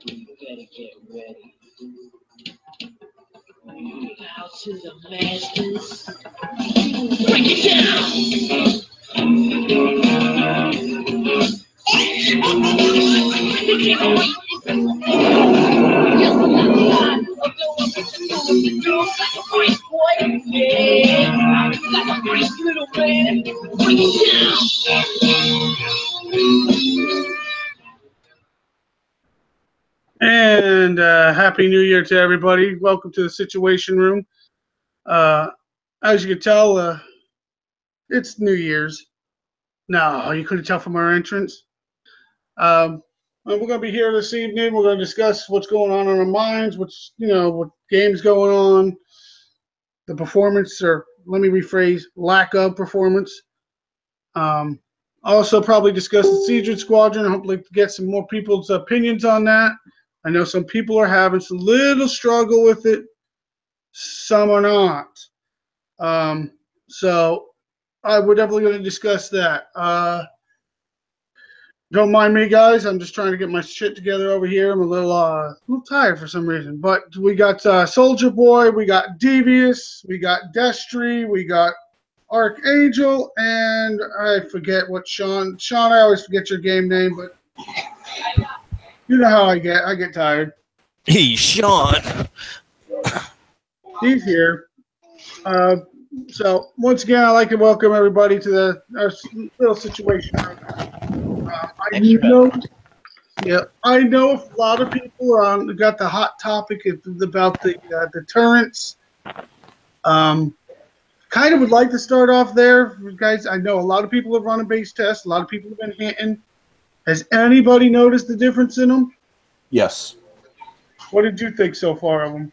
You better get ready. Out to the masters. Break it down. Yeah, like a nice little man. Break it And Happy New Year to everybody. Welcome to the Situation Room. Uh, as you can tell, it's New Year's. No, you couldn't tell from our entrance. We're going to be here this evening. We're going to discuss what's going on in our minds, what games going on, the performance, or let me rephrase, lack of performance. Um, Also, probably discuss the Siege Squadron. Hopefully, get some more people's opinions on that. I know some people are having some little struggle with it. Some are not. So we're definitely going to discuss that. Don't mind me, guys. I'm just trying to get my shit together over here. I'm a little tired for some reason. But we got Soldier Boy, we got Devious, we got Destry, we got Archangel, and I forget what Sean. Sean, I always forget your game name, but you know how I get. I get tired. Hey, Sean. He's here. So once again, I'd like to welcome everybody to our little situation. I know, yeah, I know a lot of people got the hot topic about the deterrence. Kind of would like to start off there, guys. I know a lot of people have run a base test. A lot of people have been hitting. Has anybody noticed the difference in them? Yes. What did you think so far of them?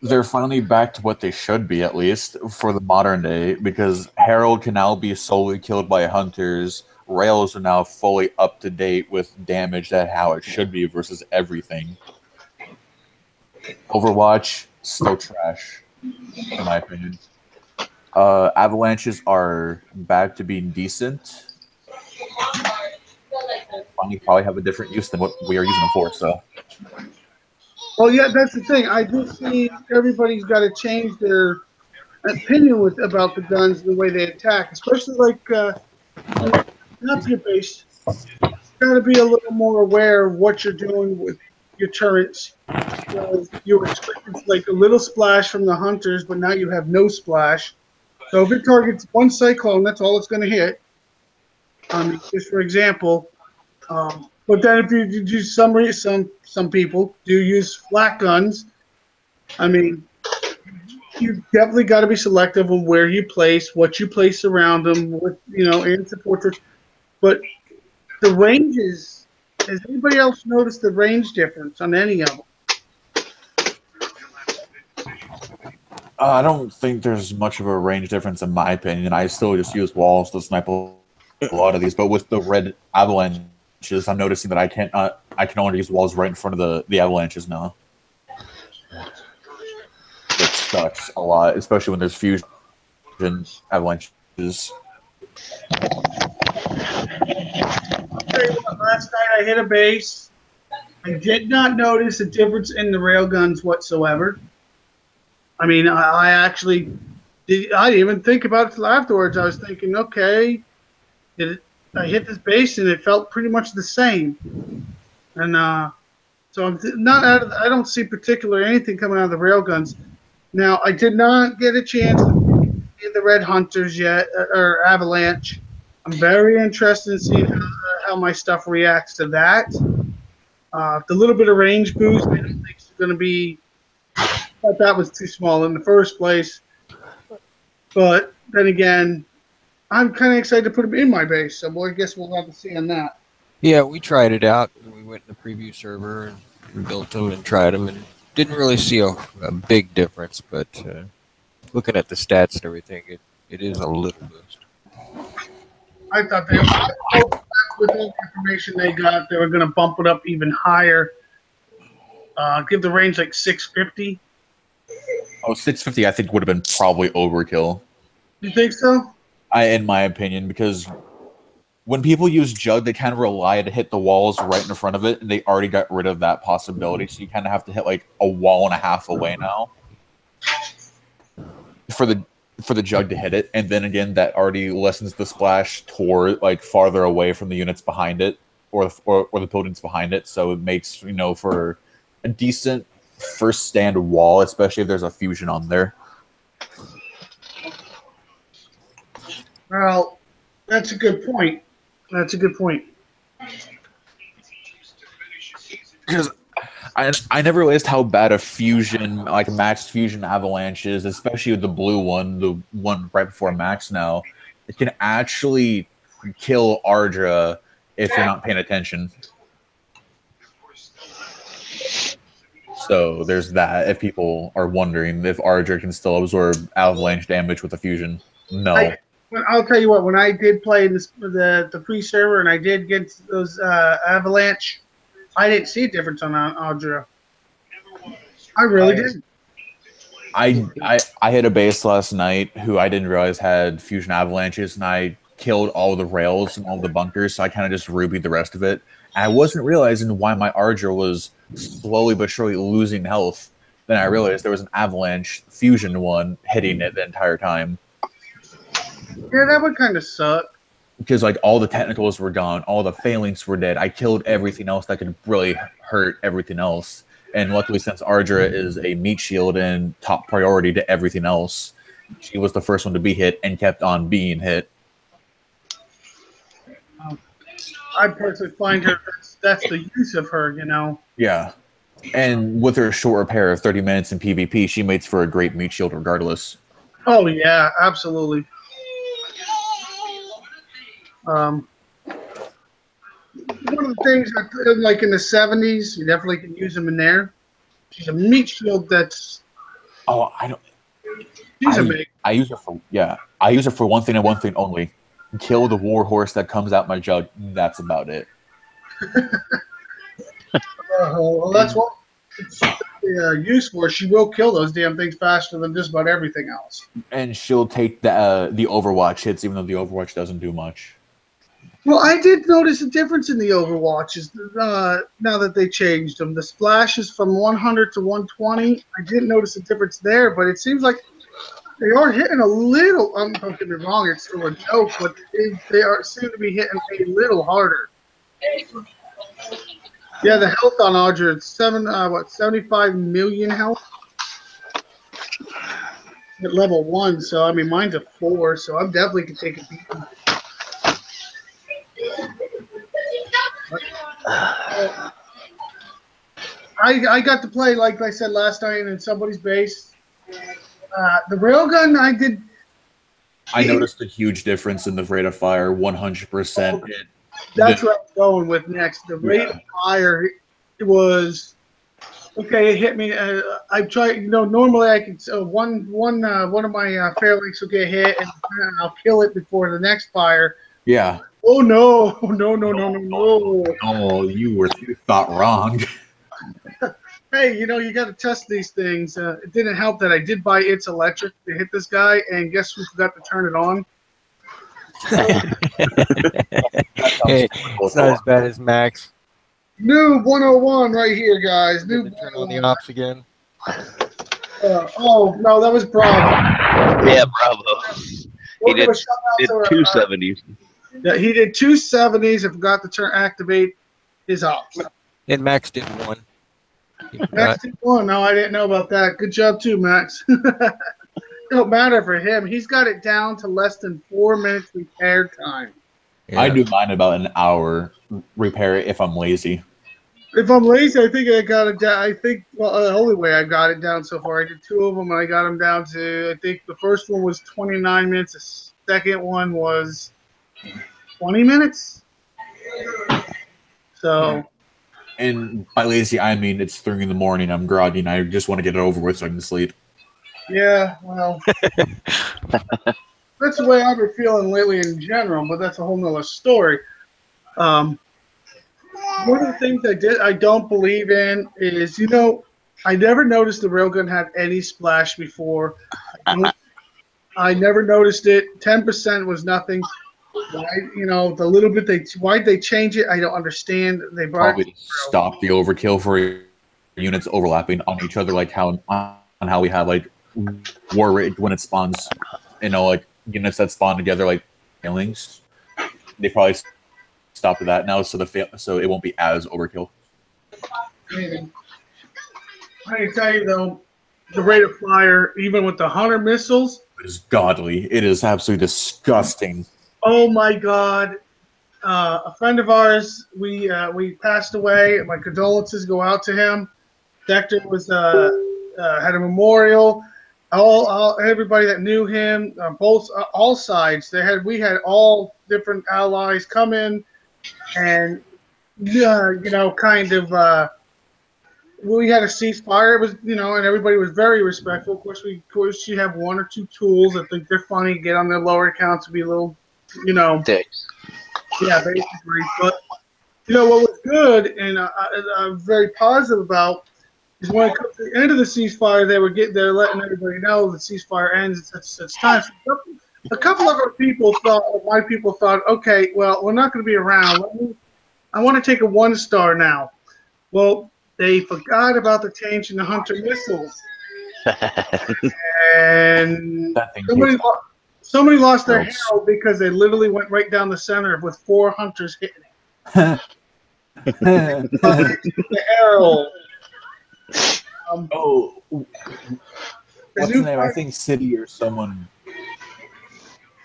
They're finally back to what they should be, at least, for the modern day, because Herald can now be solely killed by hunters. Rails are now fully up to date with damage that how it should be versus everything. Overwatch, still trash, in my opinion. Avalanches are back to being decent. Finally, probably have a different use than what we are using them for, so. Well, yeah, that's the thing. I do see everybody's got to change their opinion about the guns and the way they attack, especially not to get based. You got to be a little more aware of what you're doing with your turrets. You expect like a little splash from the hunters, but now you have no splash. So if it targets one cyclone, that's all it's going to hit. Just for example. But then if you do some people do use flat guns. I mean, you definitely got to be selective on where you place, what you place around them, and support. But the ranges, has anybody else noticed the range difference on any of them? I don't think there's much of a range difference in my opinion. I still just use walls to snipe a lot of these, but with the red avalanches, I'm noticing that I can only use walls right in front of the avalanches now. It sucks a lot, especially when there's fusion avalanches. Last night I hit a base. I did not notice a difference in the railguns whatsoever. I mean, I actually I didn't even think about it till afterwards. I was thinking, okay, I hit this base and it felt pretty much the same. And so I'm not out of. I don't see particular anything coming out of the railguns. Now, I did not get a chance to see the Red Hunters yet, or Avalanche. I'm very interested in seeing how my stuff reacts to that. The little bit of range boost, I don't think it's going to be. I thought that was too small in the first place. But then again, I'm kind of excited to put them in my base, so I guess we'll have to see on that. Yeah, we tried it out. We went in the preview server and built them and tried them, and didn't really see a big difference. But looking at the stats and everything, it is a little boost. I thought with all the information they got, they were going to bump it up even higher. Give the range like 650. Oh, 650 I think would have been probably overkill. You think so? In my opinion, because when people use Jug, they kind of rely to hit the walls right in front of it, and they already got rid of that possibility. So you kind of have to hit like a wall and a half away now for the Jug to hit it. And then again, that already lessens the splash toward like farther away from the units behind it or the buildings behind it. So it makes for a decent first stand wall, especially if there's a fusion on there. Well, that's a good point. That's a good point. Because I never realized how bad a fusion, like Max Fusion Avalanche is, especially with the blue one, the one right before Max now. It can actually kill Ardra if you're not paying attention. So there's that, if people are wondering if Ardra can still absorb Avalanche damage with a fusion. No. I'll tell you what, when I did play the pre-server and I did get those Avalanche, I didn't see a difference on Ardra. I really didn't. I hit a base last night who I didn't realize had fusion avalanches, and I killed all the rails and all the bunkers, so I kind of just rubied the rest of it. And I wasn't realizing why my Ardra was slowly but surely losing health. Then I realized there was an avalanche fusion one hitting it the entire time. Yeah, that would kind of suck. Because like all the technicals were gone, all the phalanx were dead. I killed everything else that could really hurt everything else. And luckily, since Ardra is a meat shield and top priority to everything else, she was the first one to be hit and kept on being hit. I personally find that's the use of her, Yeah. And with her short repair of 30 minutes in PvP, she makes for a great meat shield regardless. Oh, yeah, absolutely. One of the things, like in the 70s, you definitely can use them in there. She's a meat shield that's... Oh, I don't... She's amazing. I use her for one thing and one thing only. Kill the war horse that comes out my Jug. That's about it. Well, that's what it's used for. She will kill those damn things faster than just about everything else. And she'll take the Overwatch hits, even though the Overwatch doesn't do much. Well, I did notice a difference in the Overwatches now that they changed them. The splashes from 100 to 120, I didn't notice a difference there, but it seems like they are hitting a little. Don't get me wrong, it's still a joke, but they seem to be hitting a little harder. Yeah, the health on Ardra, it's 75 million health at level 1. So I mean, mine's a 4, so I'm definitely can take a beating. I got to play, like I said last night, in somebody's base. The railgun I did. I noticed a huge difference in the rate of fire, 100%. That's what I'm going with next. The rate of fire, it was okay. It hit me. I tried. Normally I can. One of my phalanx will get hit, and I'll kill it before the next fire. Yeah. Oh no! Oh, you thought wrong. Hey, you got to test these things. It didn't help that I did buy It's Electric to hit this guy, and guess who forgot to turn it on? Hey, it's not as bad as Max. Noob 101 right here, guys. Noob. Turn on the ops again. Oh no, that was Bravo. Yeah, Bravo. He did 270s. Yeah, he did 270s and forgot to activate his ops. And Max did one. Max did one. No, I didn't know about that. Good job too, Max. Don't matter for him. He's got it down to less than 4 minutes repair time. Yeah. I do mine about an hour repair it if I'm lazy. If I'm lazy, I think I got it down. I think the only way I got it down so far, I did 2 of them, and I got them down to, I think the first one was 29 minutes. The second one was 20 minutes. So. And by lazy, I mean it's 3 in the morning. I'm groggy, and I just want to get it over with so I can sleep. Yeah, well, that's the way I've been feeling lately in general, but that's a whole nother story. One of the things I don't believe in is, I never noticed the railgun had any splash before. I never noticed it. 10% was nothing. Why, the little bit why'd they change it? I don't understand. They brought Probably to stop the overkill for units overlapping on each other, like how we have like War Rage when it spawns, like units that spawn together like failings. They probably stopped that now, so so it won't be as overkill. I can tell you though, the rate of fire, even with the Hunter missiles, It is godly. It is absolutely disgusting. oh my god. A friend of ours, we passed away. My condolences go out to him. Dexter was had a memorial. All everybody that knew him, both all sides. We had all different allies come in, and kind of. We had a ceasefire. It was, and everybody was very respectful. Of course, you have one or two tools that think they're funny, get on their lower accounts and be a little, Dicks. yeah, basically. But what was good and I'm very positive about is when it comes to the end of the ceasefire, they're letting everybody know the ceasefire ends at such time. So a couple of our people my people thought, okay, well, we're not going to be around. I want to take a 1-star now. Well, they forgot about the change in the Hunter missiles, and somebody lost their hell because they literally went right down the center with 4 Hunters hitting it. The arrow. What's the name? I think City or someone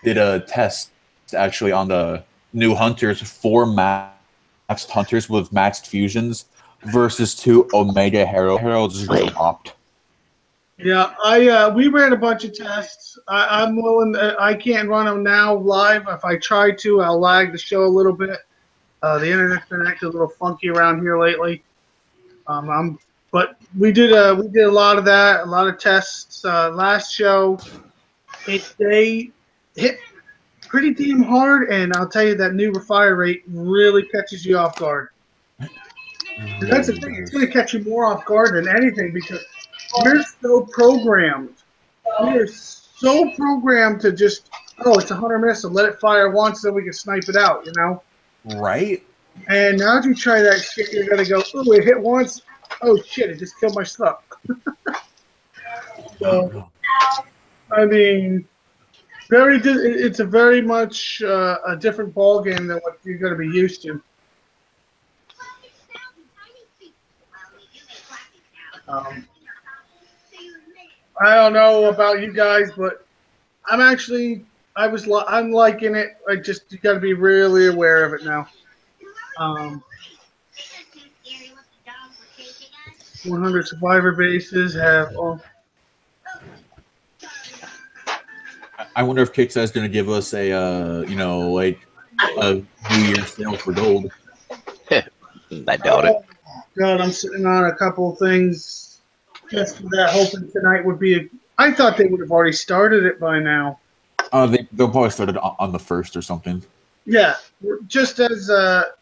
did a test actually on the new Hunters, 4 maxed Hunters with maxed fusions versus 2 Omega Heralds just dropped. Yeah, we ran a bunch of tests. I'm willing. I can't run them now live. If I try to, I'll lag the show a little bit. The internet's been acting a little funky around here lately. But we did a lot of that, a lot of tests. Last show, they hit pretty damn hard, and I'll tell you that new fire rate really catches you off guard. That's the thing; it's going to catch you more off guard than anything because we're so programmed. We're so programmed to just, it's a Hunter missile, let it fire once, then we can snipe it out, Right. And now if you try that shit, you're gonna go, oh, it hit once. Oh shit! It just killed my stuff. So, I mean, it's a very much a different ball game than what you're going to be used to. I don't know about you guys, but I'm liking it. You got to be really aware of it now. 100 survivor bases have. I wonder if Kickstarter is going to give us a a New Year's sale for gold. I doubt it. God, I'm sitting on a couple of things just for that, hoping tonight would be. I thought they would have already started it by now. They'll probably start it on the 1st or something. Yeah, just as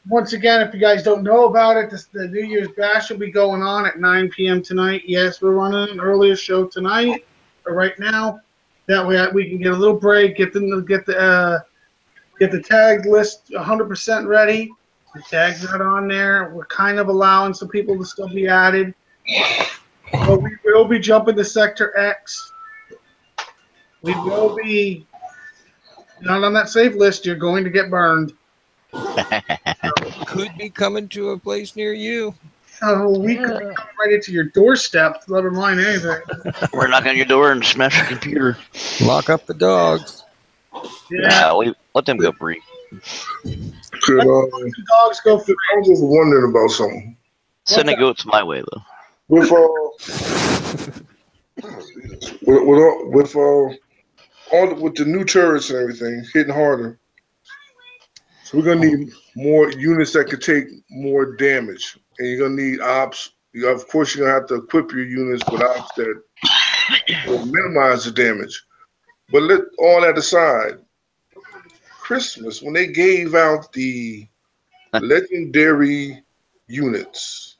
once again, if you guys don't know about it, the New Year's Bash will be going on at 9 p.m. tonight. Yes, we're running an earlier show tonight, or right now. That way we can get a little break, get the tag list 100% ready. The tag's not on there. We're kind of allowing some people to still be added. But we will be jumping to Sector X. We will be not on that save list. You're going to get burned. Could be coming to a place near you. Oh, we could be coming right into your doorstep. Never mind anything. We're knocking on your door and smash your computer. Lock up the dogs. Yeah, Let them go breathe. Could, dogs go free. I'm just wondering about something. Send the goats my way, though. With the new turrets and everything hitting harder, so we're gonna need more units that could take more damage, and you're gonna need ops. Of course, you're gonna have to equip your units with ops that will minimize the damage. But let all that aside, Christmas when they gave out the legendary units,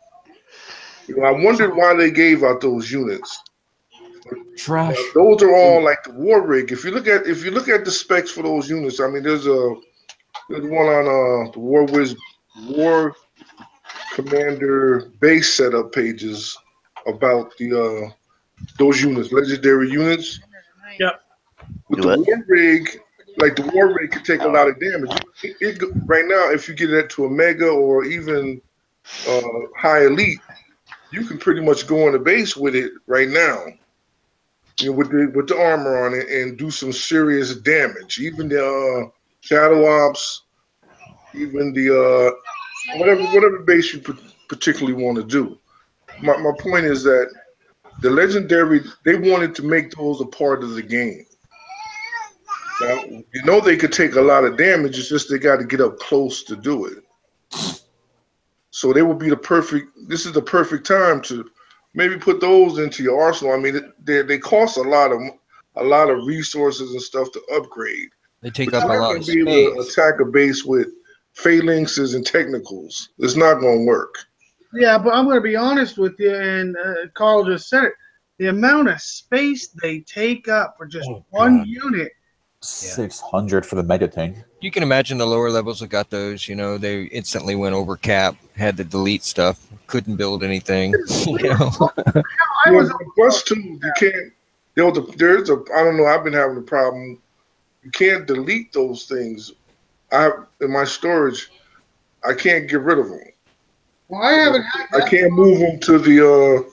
I wondered why they gave out those units. Trash. Those are all like the war rig. If you look at the specs for those units, I mean, there's a There's one on the War Commander base setup pages about the those units, legendary units. Yep. With Do the it. war rig, like the war rig can take a lot of damage. Right now, if you get it to a mega or even high elite, you can pretty much go on the base with it right now. You know, with the armor on it and do some serious damage. Even the shadow ops, even the whatever base you particularly want to do. My point is that the legendary, they wanted to make those a part of the game. Now, you know they could take a lot of damage. It's just they got to get up close to do it. So they would be this is the perfect time to maybe put those into your arsenal. I mean, they cost a lot of resources and stuff to upgrade. They take But up you're a not lot going of to be able to space. attack a base with phalanxes and technicals. It's not going to work. Yeah, but I'm going to be honest with you, and Carl just said it. The amount of space they take up for just one unit. 600 for the mega tank. You can imagine the lower levels that got those. You know, they instantly went over cap, had to delete stuff, couldn't build anything. You know, I was plus two, you can't. There's a. I don't know. I've been having a problem. You can't delete those things. In my storage, I can't get rid of them. Well, I haven't had that. I can't move them to the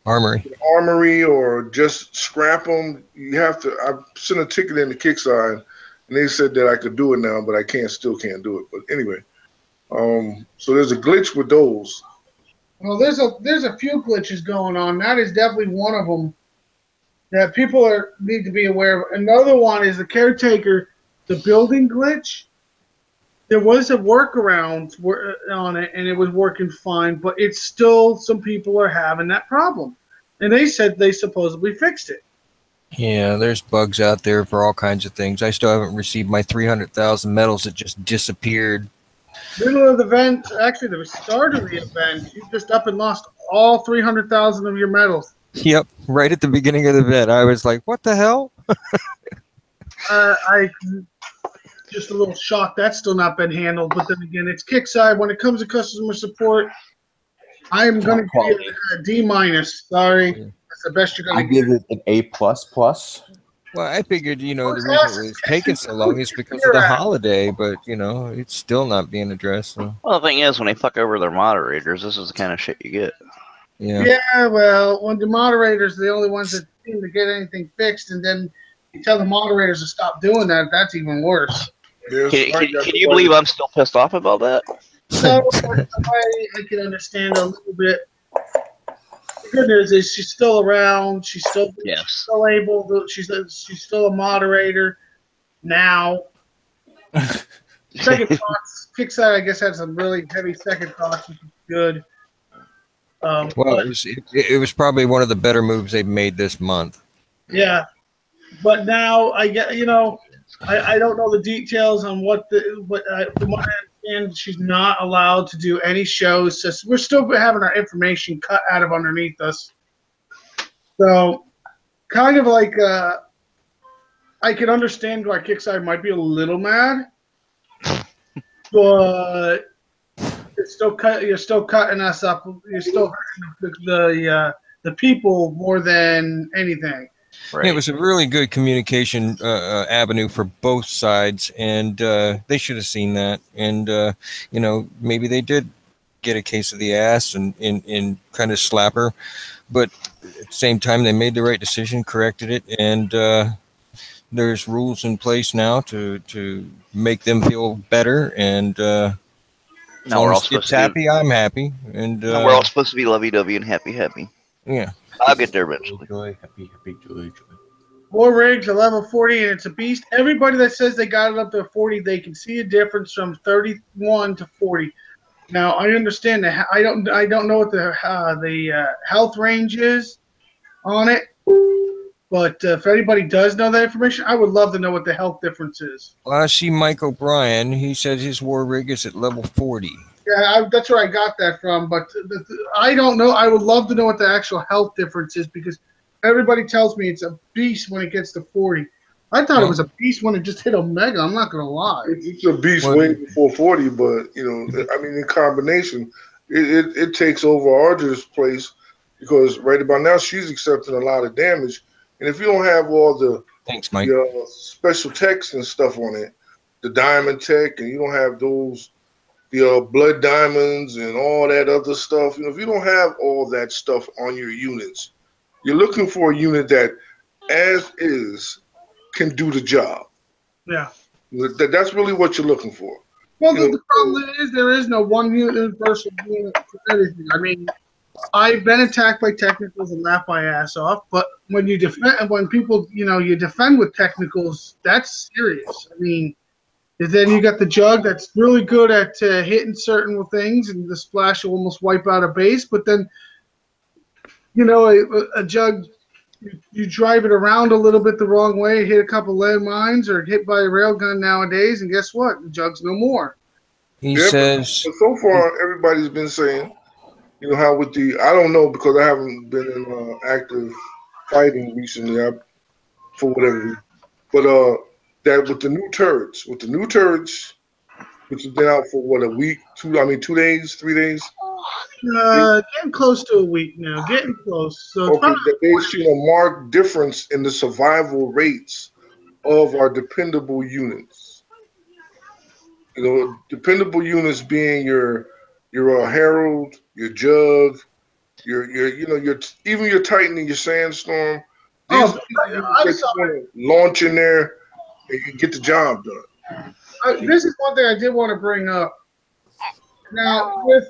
armory. armory or just scrap them. You have to. I sent a ticket in the Kickside, and they said that I could do it now, but I still can't do it. But anyway, so there's a glitch with those. Well, there's a few glitches going on. That is definitely one of them that people need to be aware of. Another one is the caretaker, the building glitch. There was a workaround on it, and it was working fine, but it's still, some people are having that problem. And they said they supposedly fixed it. Yeah, there's bugs out there for all kinds of things. I still haven't received my 300,000 medals that just disappeared. Middle of the event, actually the start of the event, you just up and lost all 300,000 of your medals. Yep, right at the beginning of the event, I was like, "What the hell?" I just a little shocked that's still not been handled. But then again, it's Kickside. When it comes to customer support, I am going to give it a D-. Sorry, that's the best you're I going to give it an A++. Well, I figured, the reason it was taking so long is because of the holiday, but, it's still not being addressed. So. Well, the thing is, when they fuck over their moderators, this is the kind of shit you get. Yeah. Yeah, well, when the moderators are the only ones that seem to get anything fixed, and then you tell the moderators to stop doing that, that's even worse. Can you believe I'm still pissed off about that? So I can understand a little bit. The good news is she's still around. She's still able to. She's still a moderator now. Second thoughts. Kickside, I guess, had some really heavy second thoughts, which is good. Well, it was probably one of the better moves they've made this month. Yeah, but now I get I don't know the details on from what I understand, she's not allowed to do any shows. So we're still having our information cut out of underneath us. So, kind of like I can understand why Kickside might be a little mad, but you're still cutting us up. You're still hurting the people more than anything. Right. It was a really good communication avenue for both sides, and they should have seen that. And maybe they did get a case of the ass and kind of slap her, but at the same time, they made the right decision, corrected it, and there's rules in place now to make them feel better. And as long as it's happy, I'm happy. And we're all supposed to be lovey-dovey and happy. Yeah. I'll get there eventually. Joy. War rigs are level 40 and it's a beast. Everybody that says they got it up to 40, they can see a difference from 31 to 40. Now I understand that I don't know what the health range is on it, but if anybody does know that information, I would love to know what the health difference is. Well, I see Mike O'Brien. He says his war rig is at level 40. Yeah, that's where I got that from, but I don't know. I would love to know what the actual health difference is because everybody tells me it's a beast when it gets to 40. I thought it was a beast when it just hit Omega. I'm not gonna lie. It's a beast Well- way before 40, but I mean, in combination, it takes over Archer's place because right about now she's accepting a lot of damage, and if you don't have all the Thanks, Mike. special techs and stuff on it, the diamond tech, and you don't have the blood diamonds and all that other stuff. If you don't have all that stuff on your units, you're looking for a unit that, as is, can do the job. Yeah. That's really what you're looking for. Well, the problem is there is no one universal unit for everything. I mean, I've been attacked by technicals and laughed my ass off, but when you defend, when people, you defend with technicals, that's serious. I mean, then you got the Jug that's really good at hitting certain things, and the Splash will almost wipe out a base. But then, a Jug, you drive it around a little bit the wrong way, hit a couple landmines, or hit by a railgun nowadays, and guess what? The Jug's no more. He says. But so far, everybody's been saying, how with I don't know because I haven't been in active fighting recently for whatever reason. But that with the new turrets, which has been out for a week, 2 days, 3 days? Getting close to a week now. Getting close. So they've seen a marked difference in the survival rates of our dependable units. Dependable units being your Herald, your Jug, your even your Titan and your Sandstorm. These are units that you want to launch in there and get the job done. This is one thing I did want to bring up. Now, with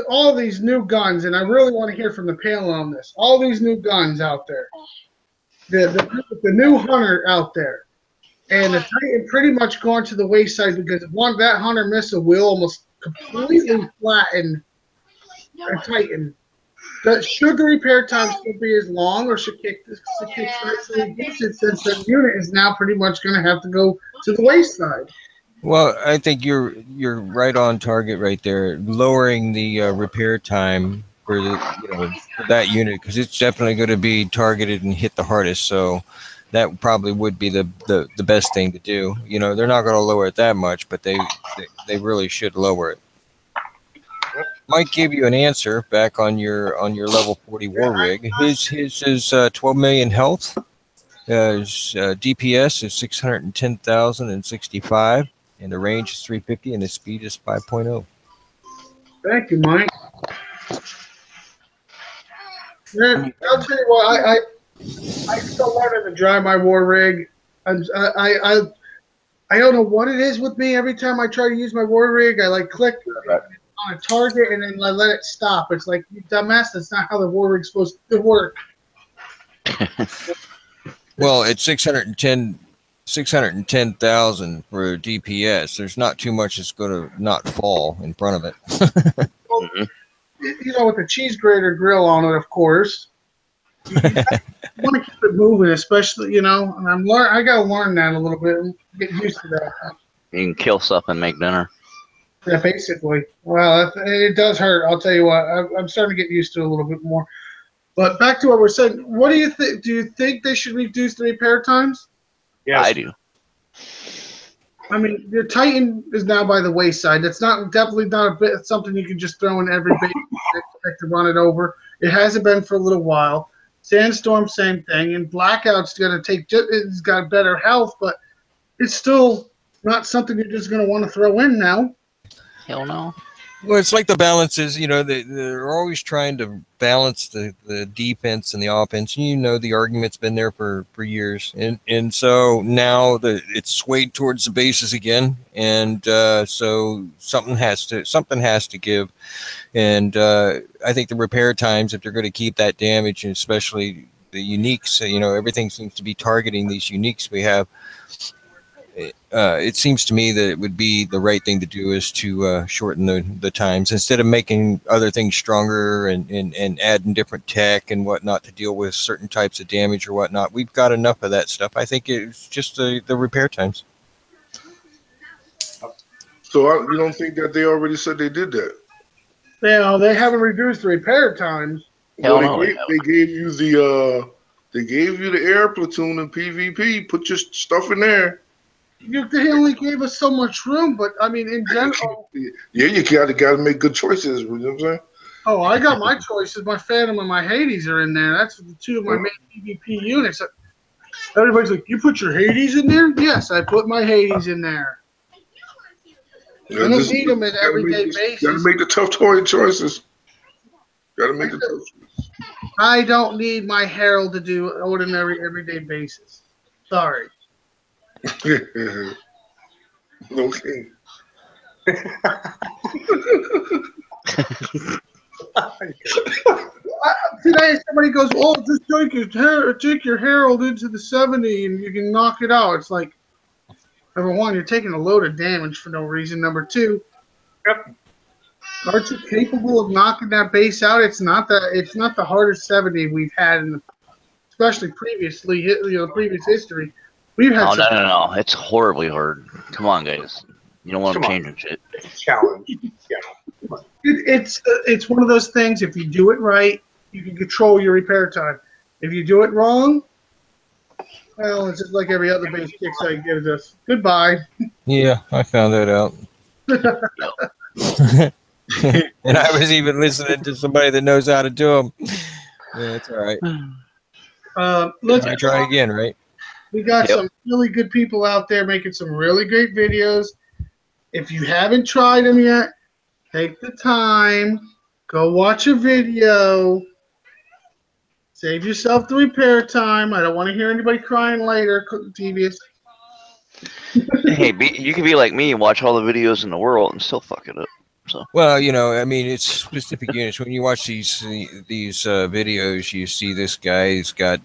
all these new guns, and I really want to hear from the panel on this, all these new guns out there, the new Hunter out there, and the Titan pretty much gone to the wayside because that Hunter missile will almost completely flatten a Titan. Should the repair time still be as long, or should kick since the unit is now pretty much going to have to go to the wayside? Well, I think you're right on target right there. Lowering the repair time for for that unit, because it's definitely going to be targeted and hit the hardest. So that probably would be the best thing to do. They're not going to lower it that much, but they really should lower it. Might give you an answer back on your level 40 war rig. His is 12 million health. His DPS is 610,065, and the range is 350, and the speed is 5.0. Thank you, Mike. Man, I'll tell you what, I still learning to drive my war rig. I don't know what it is with me. Every time I try to use my war rig, I click on a target and then I let it stop. It's like, you dumbass, that's not how the war rig's supposed to work. Well, it's 610,000 for DPS. There's not too much that's going to not fall in front of it. Well, with the cheese grater grill on it, of course. You want to keep it moving, especially, and I got to learn that a little bit and get used to that. You can kill stuff and make dinner. Yeah, basically. Well, it does hurt. I'll tell you what. I'm starting to get used to it a little bit more. But back to what we're saying. What do you think? Do you think they should reduce the repair times? Yes. I do. I mean, your Titan is now by the wayside. That's definitely not a bit something you can just throw in every base to run it over. It hasn't been for a little while. Sandstorm, same thing. And Blackout's going to it's got better health, but it's still not something you're just going to want to throw in now. Hell no. Well, it's like the balances, they're always trying to balance the defense and the offense. The argument's been there for years. And so now it's swayed towards the bases again. And so something has to give. And I think the repair times, if they're going to keep that damage, and especially the uniques, everything seems to be targeting these uniques we have. It seems to me that it would be the right thing to do is to shorten the times instead of making other things stronger and adding different tech and whatnot to deal with certain types of damage or whatnot. We've got enough of that stuff. I think it's just the repair times. So you don't think that they already said they did that? They haven't reduced the repair times. Hell well, no. They gave you They gave you the air platoon in PvP. Put your stuff in there. They only gave us so much room, but I mean, in general. Yeah, you gotta make good choices. You know what I'm saying? Oh, I got my choices. My Phantom and my Hades are in there. That's the two of my main PvP units. Everybody's like, you put your Hades in there? Yes, I put my Hades in there. Yeah, I don't need them at everyday basis. Gotta make the tough choices. Gotta make the tough choices. I don't need my Herald to do ordinary everyday basis. Sorry. Okay. Today somebody goes, oh, just take your Herald into the 70 and you can knock it out. It's like, number one, you're taking a load of damage for no reason. Number two, aren't you capable of knocking that base out? It's not the hardest 70 we've had especially previously, previous history. We've had No. It's horribly hard. Come on, guys. You don't want them changing shit. Challenge. Yeah. It's one of those things. If you do it right, you can control your repair time. If you do it wrong, well, it's just like every other base kicksite gives us. Goodbye. Yeah, I found that out. And I was even listening to somebody that knows how to do them. Yeah, it's all right. Let's try again, right? We got some really good people out there making some really great videos. If you haven't tried them yet, take the time, go watch a video, save yourself the repair time. I don't want to hear anybody crying later, devious. Hey, you can be like me and watch all the videos in the world and still fuck it up. So. Well, I mean, it's specific units. When you watch these videos, you see this guy. He's got,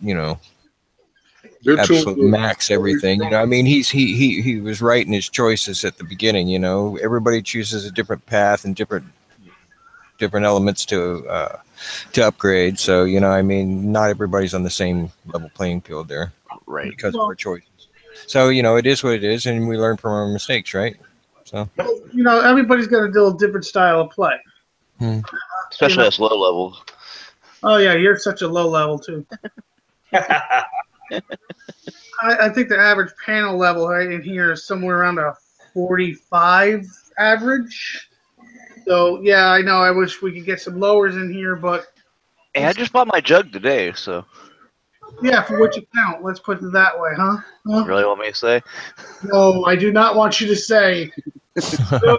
absolute max everything. I mean, he was right in his choices at the beginning. Everybody chooses a different path and different elements to upgrade. So I mean, not everybody's on the same level playing field there, right? Because of our choices. So it is what it is, and we learn from our mistakes, right? So everybody's got a little different style of play. Especially us low levels. Oh yeah, you're such a low level too. I think the average panel level right in here is somewhere around a 45 average. So yeah, I know. I wish we could get some lowers in here, but hey, I just bought my jug today, so. Yeah, for what you count. Let's put it that way, huh? Really want me to say? No, I do not want you to say. Very,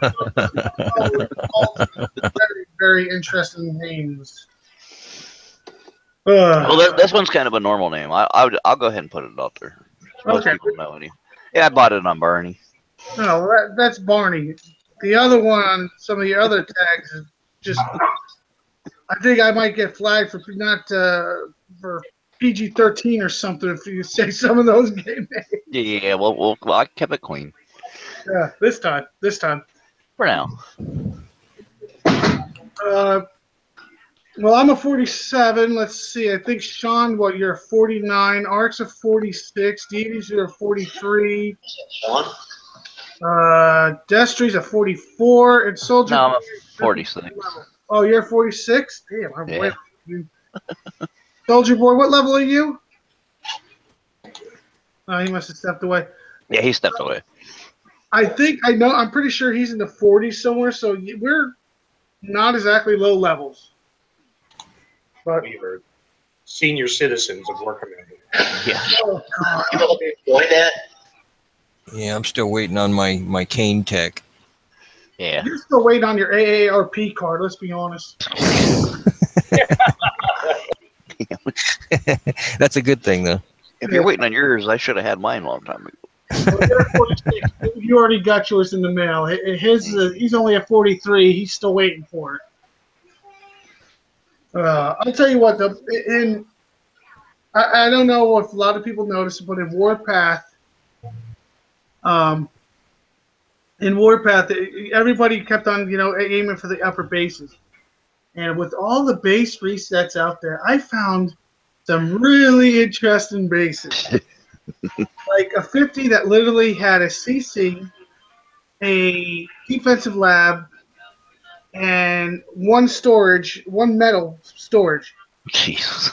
very interesting names. Well, this one's kind of a normal name. I'll go ahead and put it out there. Most people know any. Yeah, I bought it on Barney. No, that's Barney. The other one on some of the other tags is just. I think I might get flagged for not for PG-13 or something if you say some of those game names. Yeah. Well, I kept it clean. Yeah, this time. For now. Well, I'm a 47. Let's see. I think Sean, you're a 49. Ark's a 46. Devies, you're a 43. Sean? Destry's a 44. And Soldier. No, I'm a 46. Oh, you're a 46? Damn, I'm Yeah. way. Soldier Boy, what level are you? Oh, he must have stepped away. Yeah, he stepped away. I'm pretty sure he's in the 40s somewhere, so we're not exactly low levels. But We were senior citizens of War Commander. Yeah. oh, God. You know, enjoy that? Yeah, I'm still waiting on my cane tech. Yeah. You're still waiting on your AARP card, let's be honest. That's a good thing, though. If you're waiting on yours, I should have had mine a long time ago. Well, you're 46. You already got yours in the mail. He's only at 43. He's still waiting for it. I'll tell you what, I don't know if a lot of people noticed, but in Warpath, everybody kept on, aiming for the upper bases. And with all the base resets out there, I found some really interesting bases. Like a 50 that literally had a CC, a defensive lab, and one metal storage. Jesus.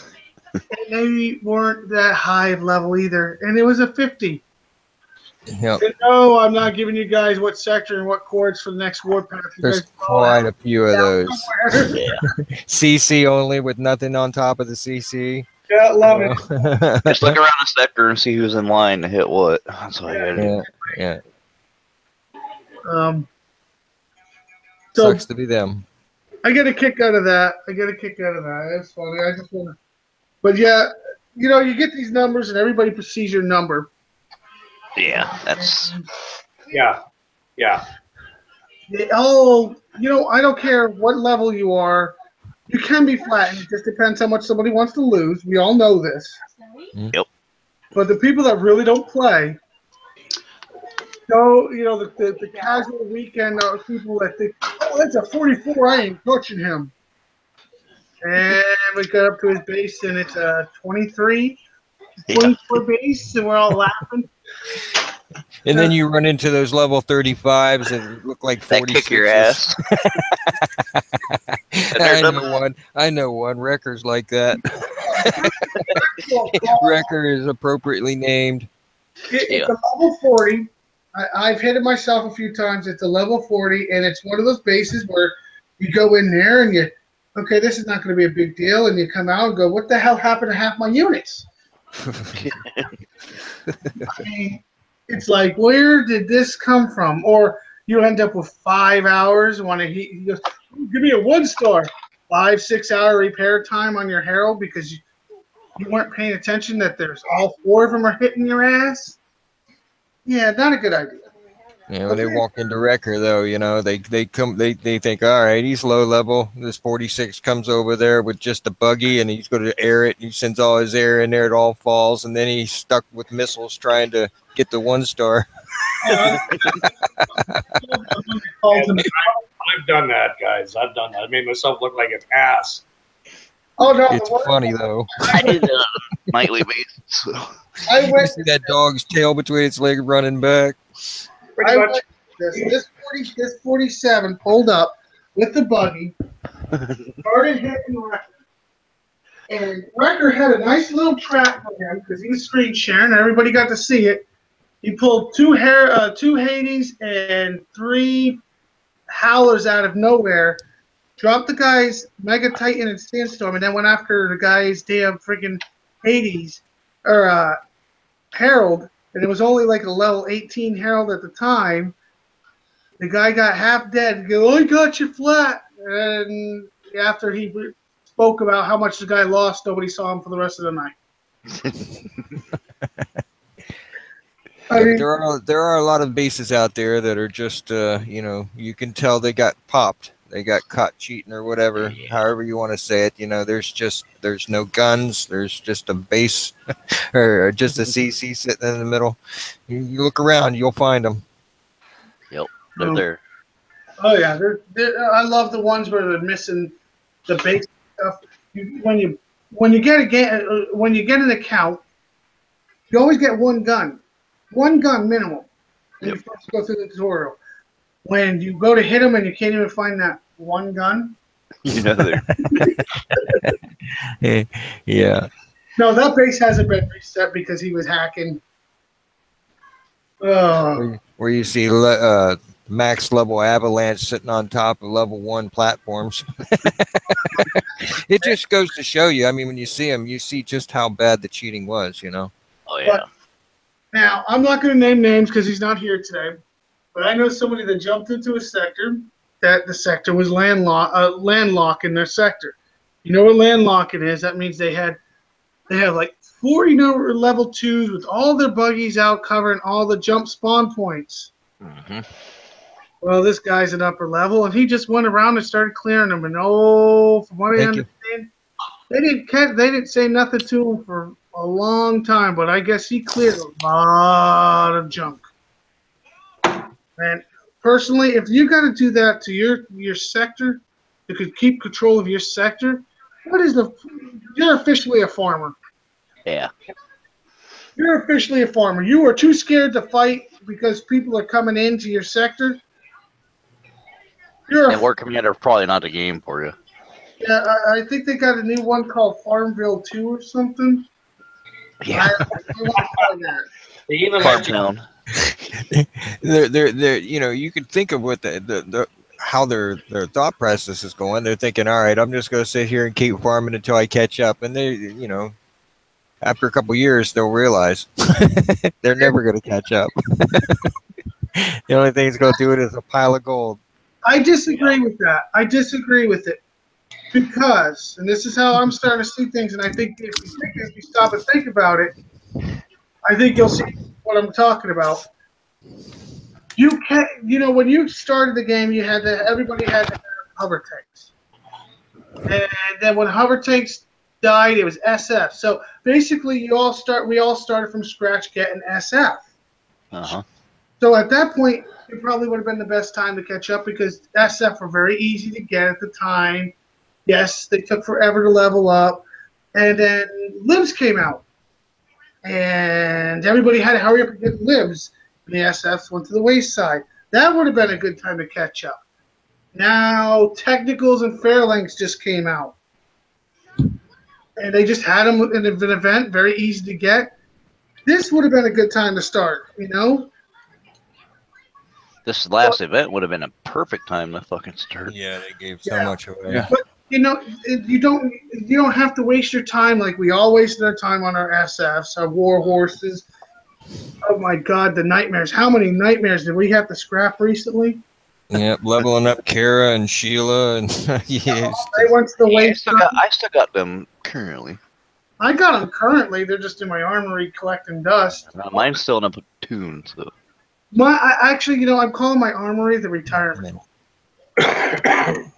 and they weren't that high of level either, and it was a 50. Yep. And no, I'm not giving you guys what sector and what chords for the next warpath. You There's guys all quite have a few of down those. somewhere. Yeah. CC only with nothing on top of the CC. Yeah, love it. Just look around the sector and see who's in line to hit what. That's all you gotta do. Yeah. So Sucks to be them. I get a kick out of that. It's funny. I just want to. But yeah, you know, you get these numbers and everybody perceives your number. Yeah, that's Yeah. Oh, you know, I don't care what level you are. You can be flattened. It just depends how much somebody wants to lose. We all know this. Yep. But the people that really don't play, so, you know, the casual weekend people that think, oh, that's a 44, I ain't touching him. And we got up to his base, and it's a 23, 24 base, and we're all laughing. And then you run into those level 35s that look like 46s. that kick your ass. I know one. Wrecker's like that. Wrecker is appropriately named. It's a level 40. I've hit it myself a few times. It's a level 40, and it's one of those bases where you go in there and okay, this is not going to be a big deal, and you come out and go, what the hell happened to half my units? I mean, it's like, where did this come from? Or you end up with 5 hours. He goes, give me a 1-star. 5-6 hour repair time on your Herald because you weren't paying attention that there's all 4 of them are hitting your ass. Yeah, not a good idea. Yeah, when they walk into Wrecker, though, you know, they think, all right, he's low level. This 46 comes over there with just a buggy, and he's going to air it. He sends all his air in there. It all falls, and then he's stuck with missiles trying to get the 1-star. I've done that, guys. I've done that. I made myself look like an ass. Oh, no. It's funny, though. I do that on a nightly basis. You see that dog's tail between its legs running back. Pretty much. This 47 pulled up with the buggy, started hitting Wrecker. And Wrecker had a nice little trap for him because he was screen sharing. Everybody got to see it. He pulled 2 Hades and 3 Howlers out of nowhere, dropped the guy's Mega Titan and Sandstorm, and then went after the guy's damn freaking Hades or Herald. And it was only like a level 18 Herald at the time. The guy got half dead. He goes, I got you flat. And after he spoke about how much the guy lost, nobody saw him for the rest of the night. There are a lot of bases out there that are just, you know, you can tell they got popped. They got caught cheating or whatever, however you want to say it. You know, there's no guns. There's just a base or just a CC sitting in the middle. You look around, you'll find them. Yep, they're there. Oh yeah, I love the ones where they're missing the basic stuff. When you get an account, you always get one gun minimum. When you first go through the tutorial. When you go to hit them and you can't even find that one gun. You know they're Yeah. No, that base hasn't been reset because he was hacking. Where you see max level Avalanche sitting on top of level 1 platforms. It just goes to show you. I mean, when you see them, you see just how bad the cheating was. You know. Oh yeah. But now I'm not going to name names because he's not here today. But I know somebody that jumped into a sector that the sector was landlock in their sector. You know what landlocking is? That means they have like 40 level 2s with all their buggies out covering all the jump spawn points. Mm-hmm. Well, this guy's an upper level, and he just went around and started clearing them. And from what I understand, they didn't say nothing to him for a long time. But I guess he cleared a lot of junk. And personally, if you got to do that to your sector, you could keep control of your sector. You're officially a farmer. Yeah. You're officially a farmer. You are too scared to fight because people are coming into your sector. And War Commander probably not the game for you. Yeah, I think they got a new one called Farmville 2 or something. Yeah, I want to try that. They even Farm mentioned Town. they're you know, you could think of what the how their thought process is going. They're thinking, all right, I'm just going to sit here and keep farming until I catch up, and they, you know, after a couple years, they'll realize they're never going to catch up. The only thing that's going to do it is a pile of gold. I disagree with that. I disagree with it because, and this is how I'm starting to see things, and I think if you stop and think about it, I think you'll see what I'm talking about. You can't, you know, when you started the game, you had everybody had to have hover tanks, and then when hover tanks died, it was SF. So basically, we all started from scratch getting SF. Uh-huh. So at that point, it probably would have been the best time to catch up because SF were very easy to get at the time. Yes, they took forever to level up. And then Libs came out. And everybody had to hurry up and get Libs. And the SFs went to the wayside. That would have been a good time to catch up. Now, Technicals and Fairlinks just came out. And they just had them in an event, very easy to get. This would have been a good time to start, you know? This last event would have been a perfect time to fucking start. Yeah, they gave so much away. Yeah. But you know, you don't have to waste your time like we all wasted our time on our SFs, our war horses. Oh my God, the nightmares! How many nightmares did we have to scrap recently? Yep, leveling up Kara and Sheila and yes. They went to the Yeah, waste. I still got them currently. I got them currently. They're just in my armory collecting dust. Mine's still in a platoon, so. Actually, you know, I'm calling my armory the retirement. That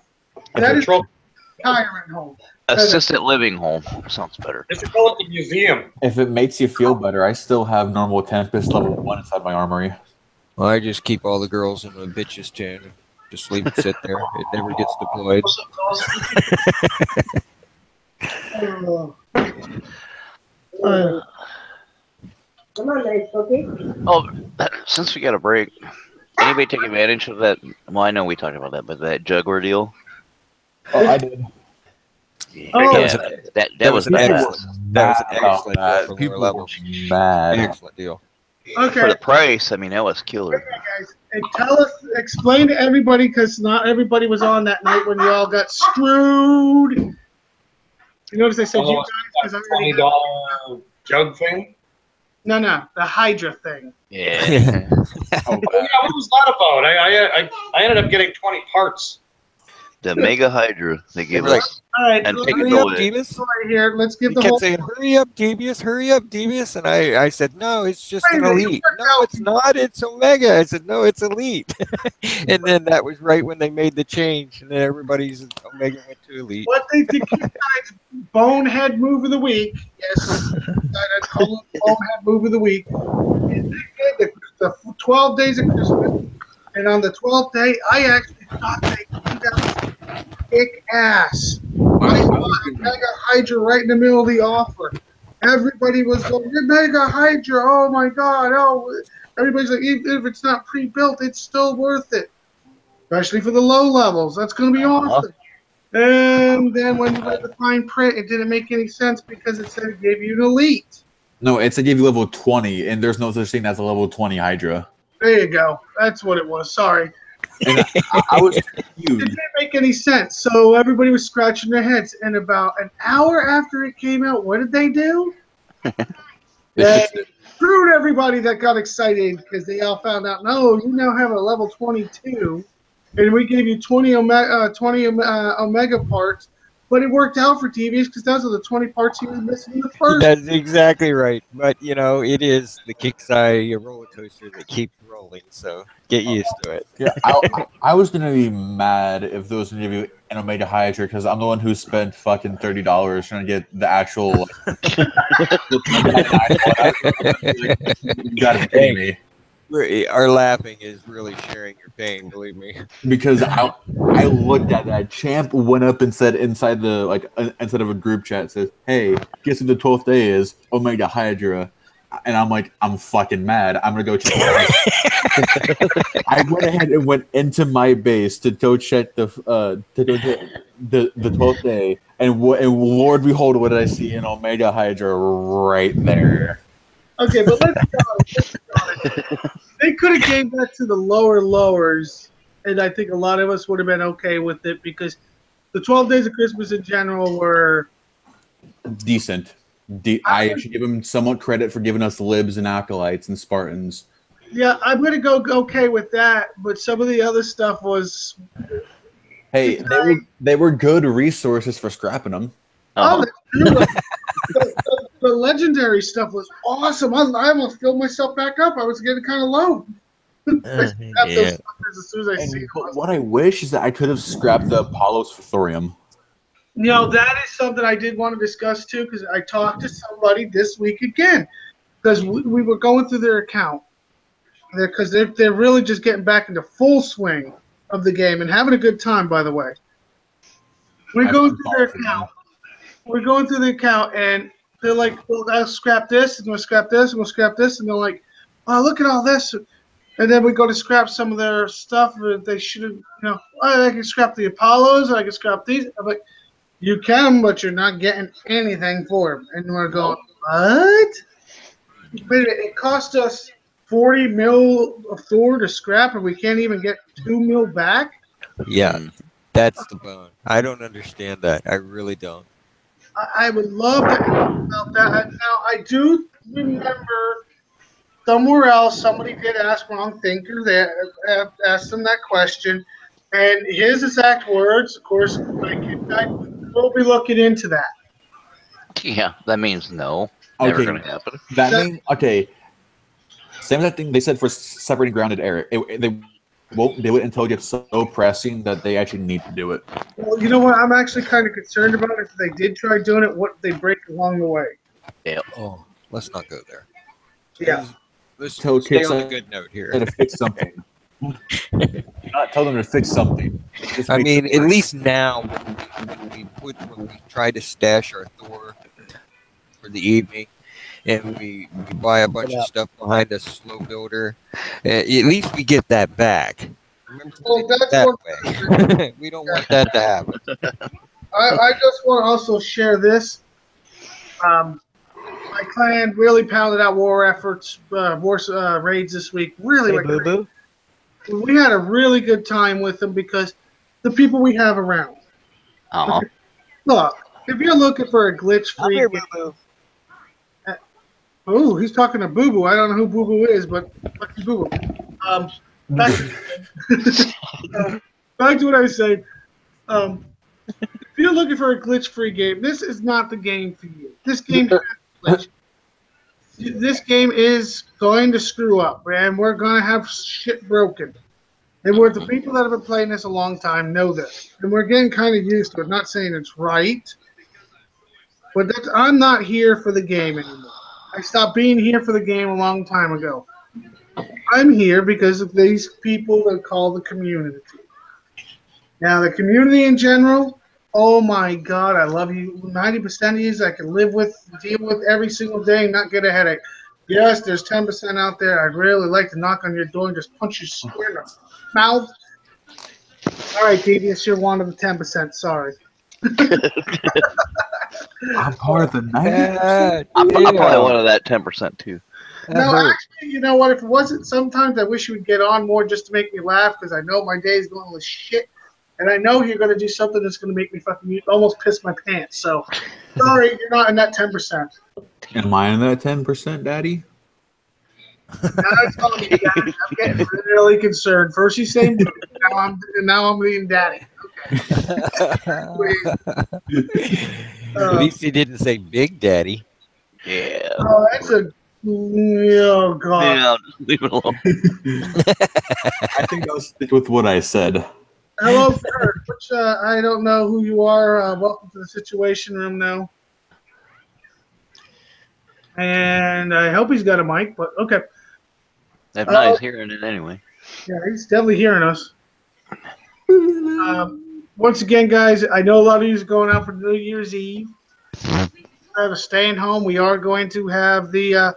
is retirement home. Assisted living home sounds better. It's a go at the museum. If it makes you feel better, I still have normal Tempest level 1 inside my armory. Well, I just keep all the girls in the bitches tune. Just leave it sit there. It never gets deployed. Come on, nice cookie. Oh, since we got a break, anybody take advantage of that? Well, I know we talked about that, but that juggler deal. Oh, I did. Oh. Yeah, that was an badass. excellent. That was an excellent deal for People lower levels. were mad. Excellent deal. Okay. For the price, I mean, that was killer. Okay, guys, and explain to everybody, because not everybody was on that night when you all got screwed. You notice I said you guys because I already $20 jug thing. No, the Hydra thing. Yeah. Oh, Yeah, what was that about? I ended up getting 20 parts. The Mega Hydra they gave Like, us. All right, And let's take it Hurry up, away. Devious. right here. Let's give He the kept whole. saying, hurry up, Devious. And I said, no, it's just an Wait a minute, elite. No, it's not. It's Omega. I said, no, it's elite. And then that was right when they made the change. And then everybody's Omega went to elite. What they did, guys, bonehead move of the week. Yes, I call it bonehead move of the week. And they did the 12 days of Christmas, and on the 12th day, I actually thought they came out kick ass. I bought a Mega Hydra right in the middle of the offer. Everybody was going, Mega Hydra, oh my God, oh. Everybody's like, even if it's not pre-built, it's still worth it. Especially for the low levels. That's going to be awesome. And then when you read the fine print, it didn't make any sense because it said it gave you an elite. No, it said give you level 20, and there's no such thing as a level 20 Hydra. There you go. That's what it was. Sorry. And I was It confused. didn't make any sense. So everybody was scratching their heads. And about an hour after it came out, what did they do? They screwed everybody that got excited because they all found out, no, you now have a level 22. And we gave you 20 Omega parts. But it worked out for Devious because those are the 20 parts he was missing in the first. That's exactly right. But, you know, it is the Kixeye roller coaster that keeps rolling. So get used to it. Yeah, I was gonna be mad if those gonna give you an Omega Hydra because I'm the one who spent fucking $30 trying to get the actual. You gotta be kidding me. Our laughing is really sharing your pain, believe me. Because I looked at that. Champ went up and said inside the inside of a group chat says, "Hey, guess what the 12th day is? Omega Hydra." and I'm like, I'm fucking mad. I'm gonna go check. I went ahead and went into my base to go check the 12th day, and Lord behold, what did I see? An Omega Hydra right there. Okay, but let's be honest. They could have came back to the lowers, and I think a lot of us would have been okay with it because the 12 days of Christmas in general were decent. I should give them somewhat credit for giving us libs and acolytes and Spartans. Yeah, I'm gonna go okay with that, but some of the other stuff was. Hey, they were good resources for scrapping them. Oh, that's true. The legendary stuff was awesome. I almost filled myself back up. I was getting kind of low. Yeah. As soon as I see But what I wish is that I could have scrapped the Apollos for thorium. You know, that is something I did want to discuss too, because I talked to somebody this week again, because we were going through their account, because they're really just getting back into full swing of the game and having a good time. By the way, we're going through their account. We're going through the account, and they're like, "Well, I'll scrap this, and we'll scrap this, and we'll scrap this," and they're like, "Oh, look at all this." And then we go to scrap some of their stuff that they should have, I can scrap the Apollos, or I can scrap these. I'm like, you can, but you're not getting anything for them. And we're going, what? It cost us 40 mil of Thor to scrap, and we can't even get 2 mil back? Yeah, that's the bone. I don't understand that. I really don't. I would love to ask about that. Now, I do remember somewhere else somebody did ask Wrong Thinker that asked him that question, and his exact words, of course, we'll be looking into that. Yeah, that means no. Never Okay, going to happen. that means okay. Same exact thing they said for separating grounded air. They won't do it until it gets so pressing that they actually need to do it. Well, you know what? I'm actually kind of concerned about if they did try doing it, what they break along the way. Yeah. Oh, let's not go there. Yeah. Let's Tell stay kids on a that- good note here. To fix something. Not tell them to fix something. Just I make mean, it at work. least now when we try to stash our Thor for the evening, and we buy a bunch of stuff behind a slow builder, at least we get that back. Remember, Well, that's that what way. We don't want that to happen. I just want to also share this. My clan really pounded out war efforts, raids this week. Really, we had a really good time with them because the people we have around. Uh-huh. Look, if you're looking for a glitch-free game, oh, he's talking to Boo Boo. I don't know who Boo Boo is, but lucky Boo Boo. Back to what I was saying. If you're looking for a glitch-free game, this is not the game for you. This game has glitch. This game is going to screw up, and we're going to have shit broken. And we're the people that have been playing this a long time know this. And we're getting kind of used to it. Not saying it's right, but I'm not here for the game anymore. I stopped being here for the game a long time ago. I'm here because of these people that call the community. Now, the community in general, oh my God, I love you. 90% of you I can live with, deal with every single day and not get a headache. Yes, there's 10% out there. I'd really like to knock on your door and just punch you square in the mouth. All right, Devious, you're one of the 10%. Sorry. I'm part of the 90%. I'm probably one of that 10% too. No, actually, you know what? If it wasn't, sometimes I wish you would get on more just to make me laugh because I know my day is going with shit. And I know you're going to do something that's going to make me fucking almost piss my pants. So, sorry, you're not in that 10%. Am I in that 10%, Daddy? Now it's calling me daddy. I'm getting really concerned. First you say now I'm being daddy. At least he didn't say Big Daddy. Yeah. Oh, that's a oh god. Yeah, just leave it alone. I think I'll stick with what I said. Hello, sir. Which I don't know who you are. Welcome to the Situation Room now. And I hope he's got a mic, but okay. If not, he's hearing it anyway. Yeah, he's definitely hearing us. Once again, guys, I know a lot of you are going out for New Year's Eve. Staying home. We are going to have the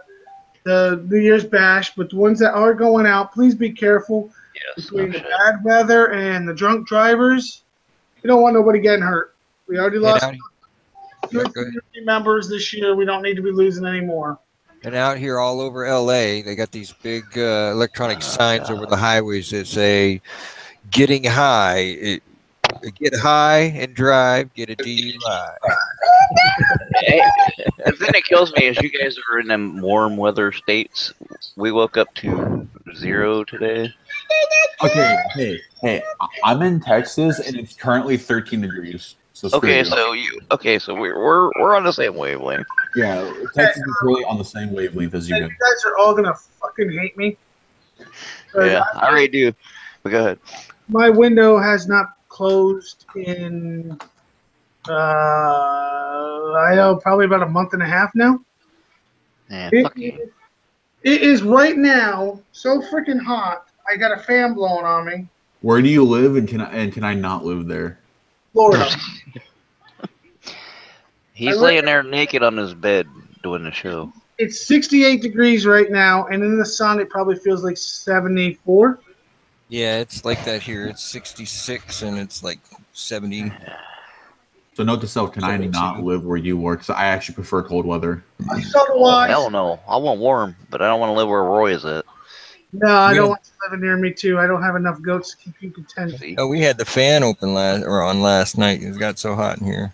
the New Year's bash, but the ones that are going out, please be careful Yes. between the bad weather and the drunk drivers. We don't want nobody getting hurt. We already And lost out, good go ahead. community members this year. We don't need to be losing any more. And out here all over LA, they got these big electronic signs over the highways that say "Getting high, get high and drive, get a DUI." The thing that kills me is you guys are in them warm weather states. We woke up to 0 today. Okay, hey, I'm in Texas and it's currently 13 degrees. So screw Okay, you. so we're on the same wavelength. Yeah, Texas is really on the same wavelength as you You guys. guys are all gonna fucking hate me. 'Cause Yeah, I already do. But go ahead. my window has not closed in I know probably about a month and a half now. Yeah, It, fuck you. it is right now so freaking hot. I got a fan blowing on me. Where do you live, and can I not live there? Florida. He's I laying there naked on his bed doing the show. It's 68 degrees right now, and in the sun it probably feels like 74. Yeah, it's like that here. It's 66 and it's like 70. So note to self: can I 72. not live where you work? So I actually prefer cold weather. So do I. Hell no. I want warm, but I don't want to live where Roy is at. No, I We don't don't- want you living near me too. I don't have enough goats to keep you content. See? Oh, we had the fan open last night. It got so hot in here.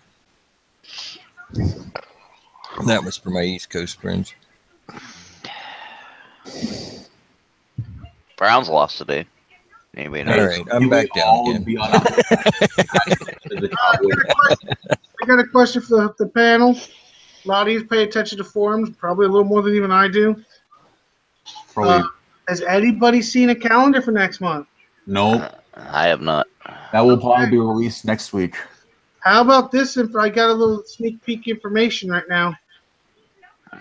That was for my East Coast friends. Browns lost today. Anybody know? All right, I'm You back would down all again. be on the Cowboys. I got a question for the panel. A lot of you pay attention to forums, probably a little more than even I do. Probably Has anybody seen a calendar for next month? nope. I have not. That will probably be released next week. How about this? If I got a little sneak peek information right now.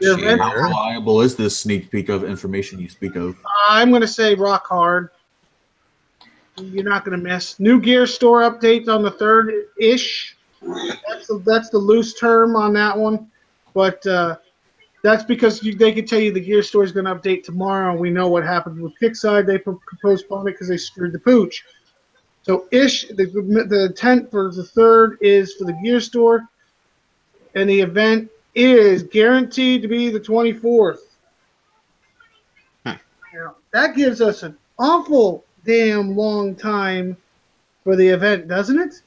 The event, How reliable is this sneak peek of information you speak of? I'm going to say rock hard. You're not going to miss. New Gear Store update on the 3rd-ish. That's the loose term on that one. But that's because they can tell you the Gear Store is going to update tomorrow. We know what happened with Kickside. They postponed it because they screwed the pooch. So the intent for the 3rd is for the Gear Store. And the event is guaranteed to be the 24th. Now, that gives us an awful damn long time for the event, doesn't it?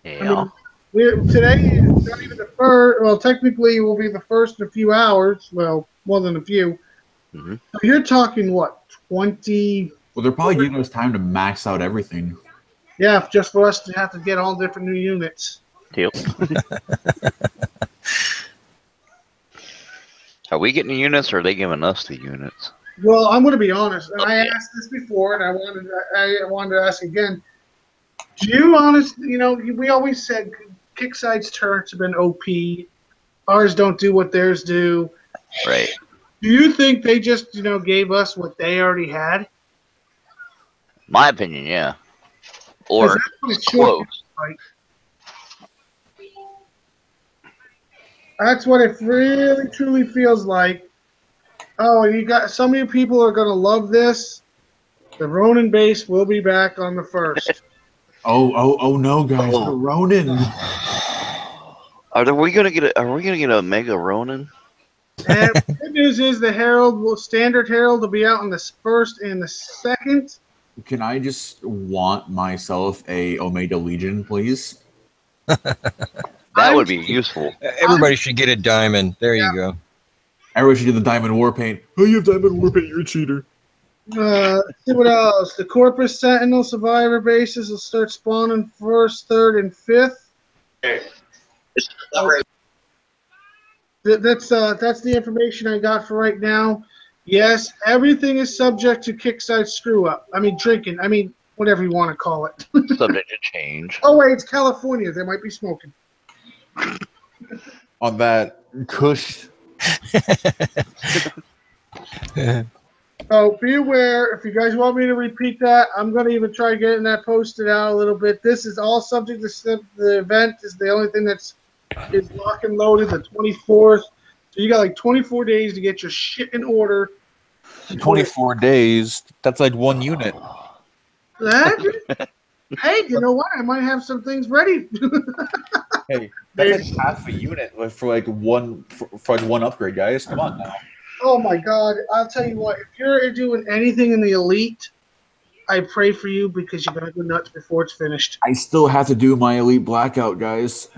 Yeah. Today is not even the first. Well, technically, it will be the first in a few hours. Well, more than a few. Mhm. So you're talking what, 20? Well, they're probably giving us time to max out everything. Yeah, just for us to have to get all different new units. Yep. Are we getting the units, or are they giving us the units? Well, I'm going to be honest, and I asked this before, and I wanted to ask again. Do you honestly, we always said Kickside's turrets have been OP. Ours don't do what theirs do. Right. Do you think they just, gave us what they already had? My opinion, yeah. 'Cause Or that's what it should close. be like. That's what it really, truly feels like. Oh, you got some of you people are going to love this. The Ronin base will be back on the 1st. Oh no, guys, Oh. the Ronin. Are we gonna get a Mega Ronin? And the good news is the Standard Herald will be out on the 1st and the 2nd. Can I just want myself a Omega Legion, please? That would be useful. Everybody should get a diamond. There you go. Everyone should do the Diamond Warpaint. Oh, you have Diamond Warpaint, you're a cheater. Let's see what else. The Corpus Sentinel Survivor bases will start spawning 1st, 3rd, and 5th. That's the information I got for right now. Yes, everything is subject to Kickside screw up. I mean, drinking. I mean, whatever you want to call it. Subject to change. Oh wait, it's California. They might be smoking. On that Kush. So be aware. If you guys want me to repeat that, I'm going to even try getting that posted out a little bit. This is all subject to the event. Is the only thing is lock and loaded the 24th. So you got like 24 days to get your shit in order 24 days. That's like one unit. That? Hey, you know what? I might have some things ready. Hey, that's like half a unit for like one upgrade, guys. Come on now. Oh my God! I'll tell you what. If you're doing anything in the elite, I pray for you because you're gonna go nuts before it's finished. I still have to do my elite blackout, guys.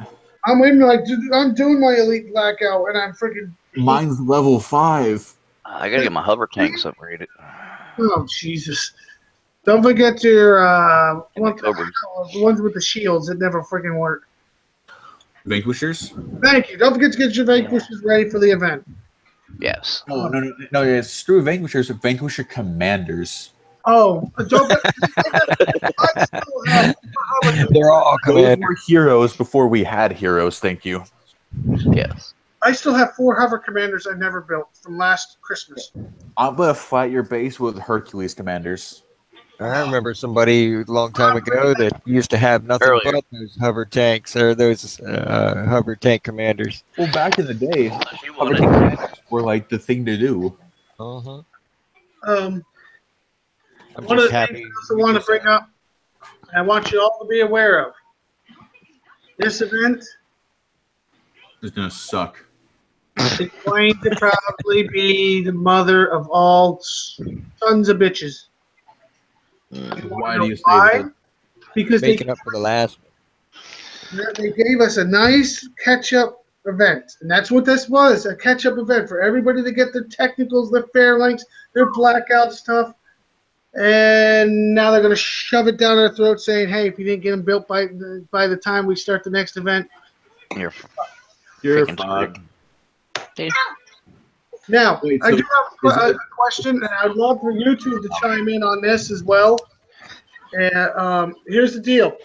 I'm doing my elite blackout, and I'm freaking. Mine's level 5. I gotta get my hover tanks upgraded. Oh Jesus! Don't forget your Cobras. the ones with the shields that never freaking work. Vanquishers? Thank you. Don't forget to get your vanquishers ready for the event. Yes. No, it's screw Vanquishers, Vanquisher Commanders. Oh, don't. They're all Those commanders. were heroes before we had heroes, thank you. Yes. I still have 4 hover commanders I never built from last Christmas. I'm gonna fight your base with Hercules Commanders. I remember somebody a long time ago that used to have nothing Earlier. but those hover tanks or those hover tank commanders. Well, back in the day, Unless you hover wanted- tank commanders were like the thing to do. Uh-huh. Um, I'm one of just the happy. things I also want to bring up, and I want you all to be aware of, this event It's gonna suck. is going to probably be the mother of all sons of bitches. Why do you say Why? that? Because Making up for the last one. they gave us a nice catch-up event, and that's what this was, a catch-up event for everybody to get their technicals, their fair links, their blackout stuff, and now they're going to shove it down our throat saying, hey, if you didn't get them built by the time we start the next event. You're You're freaking fucked. screwed. Now, Wait, I so do have is a question, and I'd love for YouTube to chime in on this as well. And here's the deal.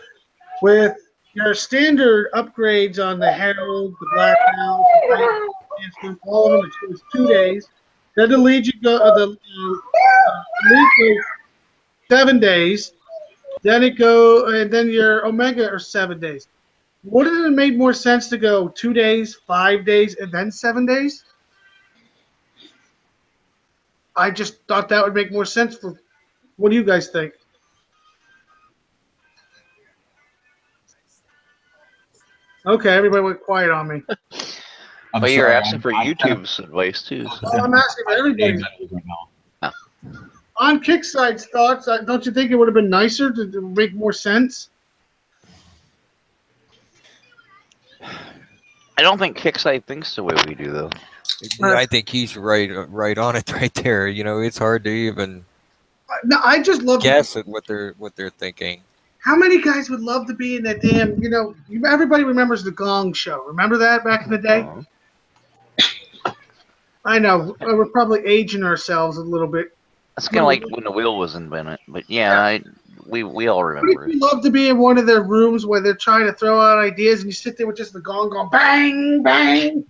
With your standard upgrades on the Herald, the Blackout, all of them, it's 2 days. Then the Legion Elite goes 7 days. Then and then your Omega are 7 days. Wouldn't it have made more sense to go 2 days, 5 days, and then 7 days? I just thought that would make more sense. What do you guys think? Okay, everybody went quiet on me. I'm But you're sorry, asking for YouTube's advice too. So. Oh, I'm asking for everybody. On Kickstar's thoughts, don't you think it would have been nicer to make more sense? I don't think Kickside thinks the way we do though. I think he's right on it right there. You know, it's hard to even No, I just love guess at what they're thinking. How many guys would love to be in that damn, everybody remembers the Gong Show. Remember that back in the day? I know. We're probably aging ourselves a little bit. It's kind of like when the wheel was invented. But yeah, we all remember Wouldn't it. you love to be in one of their rooms where they're trying to throw out ideas and you sit there with just the gong going bang, bang?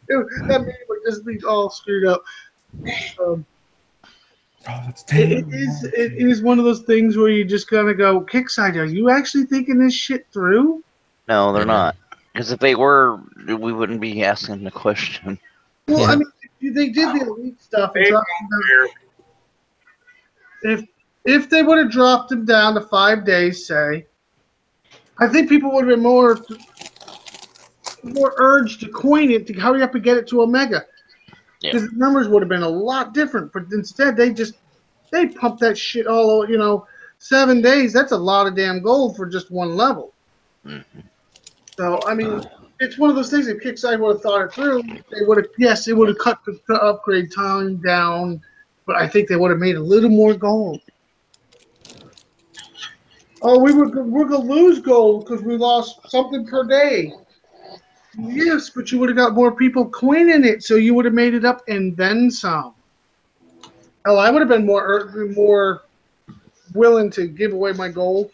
Dude, that meeting would just be all screwed up. It is one of those things where you just gotta go, Kickside, are you actually thinking this shit through? No, they're not. Because if they were, we wouldn't be asking the question. Well, I mean, if they did the elite stuff and dropped them down, if they would have dropped them down to 5 days, say, I think people would have been more urged to coin it to hurry up and get it to Omega. Because the numbers would have been a lot different. But instead, they pumped that shit all over, 7 days. That's a lot of damn gold for just one level. Mm-hmm. So, I mean, it's one of those things. If Kickside would have thought it through, they would have, yes, it would have cut the upgrade time down, but I think they would have made a little more gold. Oh, we're going to lose gold because we lost something per day. Yes, but you would have got more people coining it, so you would have made it up and then some. Hell, I would have been more willing to give away my gold.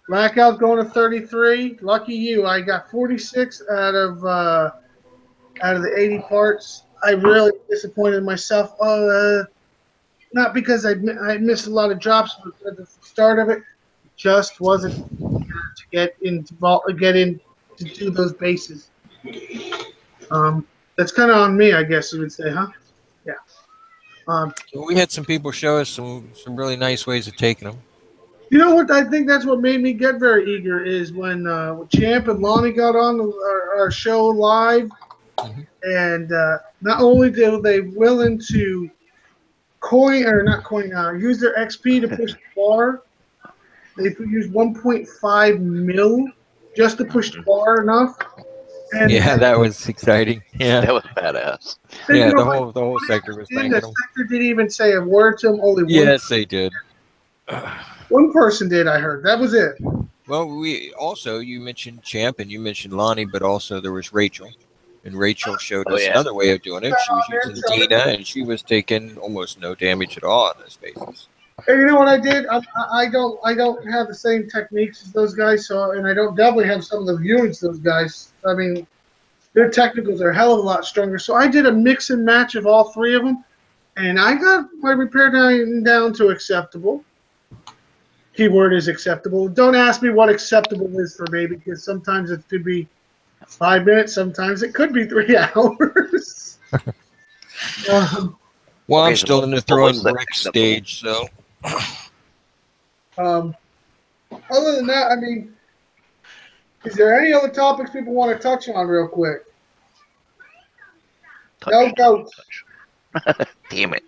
Blackout going to 33. Lucky you. I got 46 out of the 80 parts. I really disappointed myself. Not because I missed a lot of drops, but at the start of it, just wasn't to get in to do those bases. That's kind of on me, I guess you would say, huh? Yeah. So we had some people show us some really nice ways of taking them. You know what? I think that's what made me get very eager is when Champ and Lonnie got on our show live, and not only did they willing to use their XP to push the bar, they used 1.5 mil just to push the bar enough. And Yeah, that was exciting. Yeah, That was badass. yeah. you The know, whole sector was thanking the them. sector didn't even say a word to him. Only Yes, they did. one person did. I heard that was it. Well, you mentioned Champ and you mentioned Lonnie, but also there was Rachel, and Rachel showed us another way of doing it. She was using Dina, and she was taking almost no damage at all on those bases. And you know what I did? I don't have the same techniques as those guys. And I don't definitely have some of the viewings those guys. I mean, their technicals are a hell of a lot stronger. So I did a mix and match of all three of them, and I got my repair time down to acceptable. Keyword is acceptable. Don't ask me what acceptable is for me, because sometimes it could be 5 minutes, sometimes it could be 3 hours. Well, I'm still in the throwing brick stage, so. Other than that, I mean, is there any other topics people want to touch on real quick? No goats. Damn it.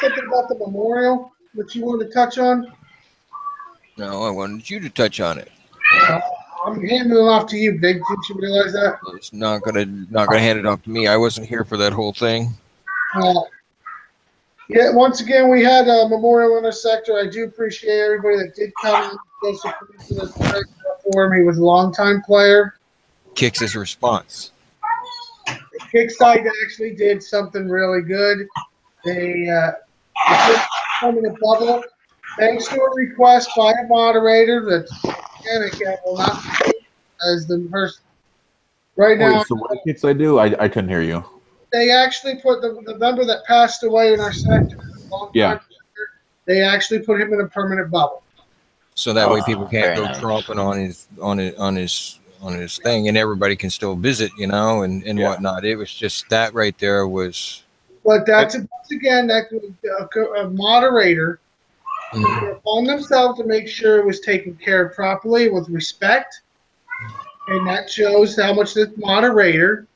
Something about the memorial that you wanted to touch on? No, I wanted you to touch on it. I'm handing it off to you, Big. Didn't you realize that? It's not gonna hand it off to me. I wasn't here for that whole thing. Yeah, once again, we had a memorial in our sector. I do appreciate everybody that did come and support for him. He was a longtime player. Kicks his response. Kickside actually did something really good. They put in a bubble. Thanks to a request by a moderator that will not be as the first. Right now, so what did I do? I couldn't hear you. They actually put the member that passed away in our sector. They actually put him in a permanent bubble. So that way people can't go nice. tromping on his thing, and everybody can still visit, and whatnot. It was just that right there was. But that's once again that a moderator on themselves to make sure it was taken care of properly with respect, and that shows how much this moderator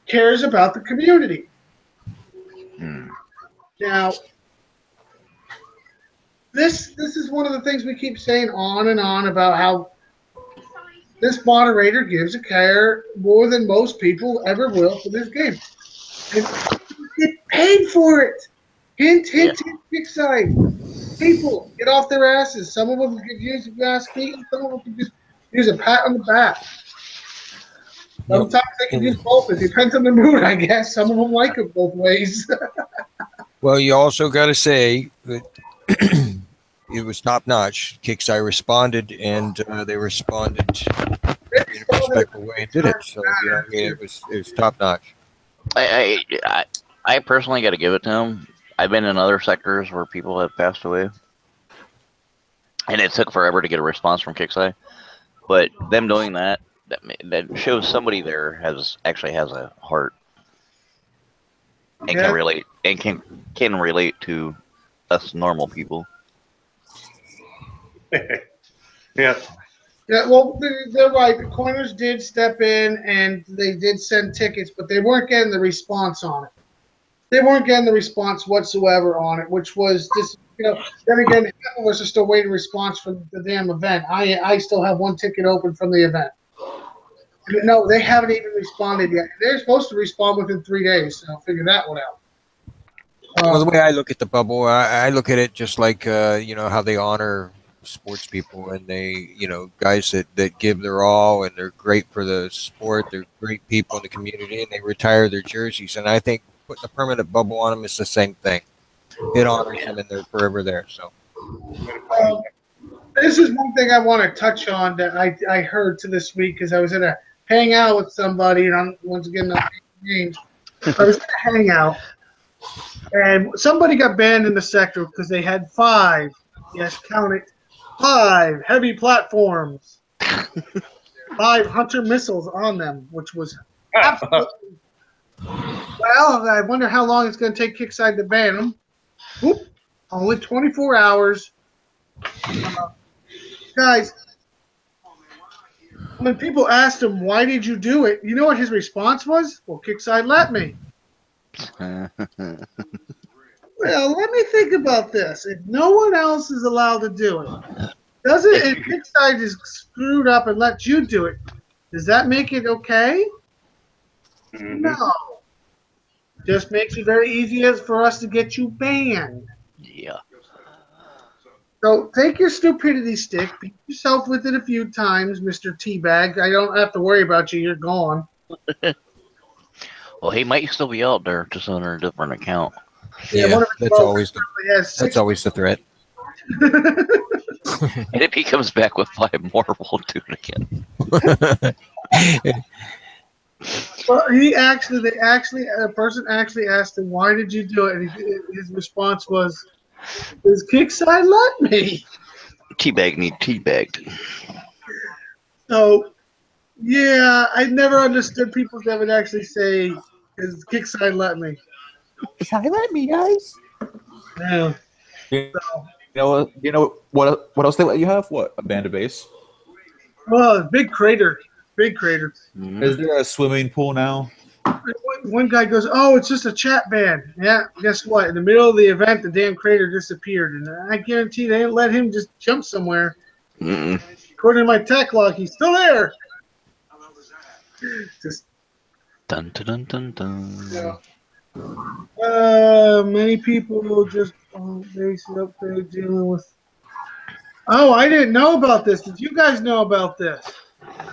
cares about the community. Now, this is one of the things we keep saying on and on about how this moderator gives a care more than most people ever will for this game. And get paid for it. Hint, hint, hint, Kickside. People, get off their asses. Some of them could use a glass key, and some of them could just use a pat on the back. Sometimes they can use both. It depends on the mood, I guess. Some of them like it both ways. Well, you also got to say that it was top notch. Kickside responded, and they responded in a respectful way and did it. So it was top notch. I personally got to give it to him. I've been in other sectors where people have passed away, and it took forever to get a response from Kickside. But them doing that shows somebody there has a heart and can relate and can relate to us normal people. Yeah. Yeah, well, they're right. The Corners did step in and they did send tickets, but they weren't getting the response on it. They weren't getting the response whatsoever on it, which was just, then again, half of us are still waiting a response from the damn event. I still have one ticket open from the event. No, they haven't even responded yet. They're supposed to respond within 3 days, so figure that one out. Well, the way I look at the bubble, I look at it just like, how they honor sports people, and they, guys that give their all, and they're great for the sport. They're great people in the community, and they retire their jerseys. And I think putting a permanent bubble on them is the same thing. It honors them, and they're forever there. So this is one thing I want to touch on that I heard to this week, because I was in a hangout with somebody, and I'm once again not names. I was in a hangout, and somebody got banned in the sector because they had 5. Yes, count it. 5 heavy platforms, 5 Hunter missiles on them, which was absolutely. Well, I wonder how long it's going to take Kickside to ban them. Whoop, only 24 hours. Guys, when people asked him, why did you do it? You know what his response was? Well, Kickside let me. Well, let me think about this. If no one else is allowed to do it, if Kickside is screwed up and lets you do it, does that make it okay? Mhm. No. Just makes it very easy for us to get you banned. Yeah. So take your stupidity stick, beat yourself with it a few times, Mr. Teabag. I don't have to worry about you. You're gone. Well, he might still be out there, just under a different account. Yeah, one of his that's always the probably has 6 threat. And if he comes back with 5 more, we'll do it again. Well, a person actually asked him, "Why did you do it?" And his response was, "Does Kickside let me?" Teabag need teabagged. So, yeah, I never understood people that would actually say, "Does Kickside let me?" Kickside let me, guys. Yeah. You know what else they let you have? What, a band of base? Well, big crater. Is there a swimming pool now? One guy goes, "Oh, it's just a chat band." Yeah, guess what? In the middle of the event, the damn crater disappeared, and I guarantee they didn't let him just jump somewhere. Mm-mm. According to my tech log, he's still there. Just Dun dun dun dun. many people just basic upgrade dealing with. Oh, I didn't know about this. Did you guys know about this?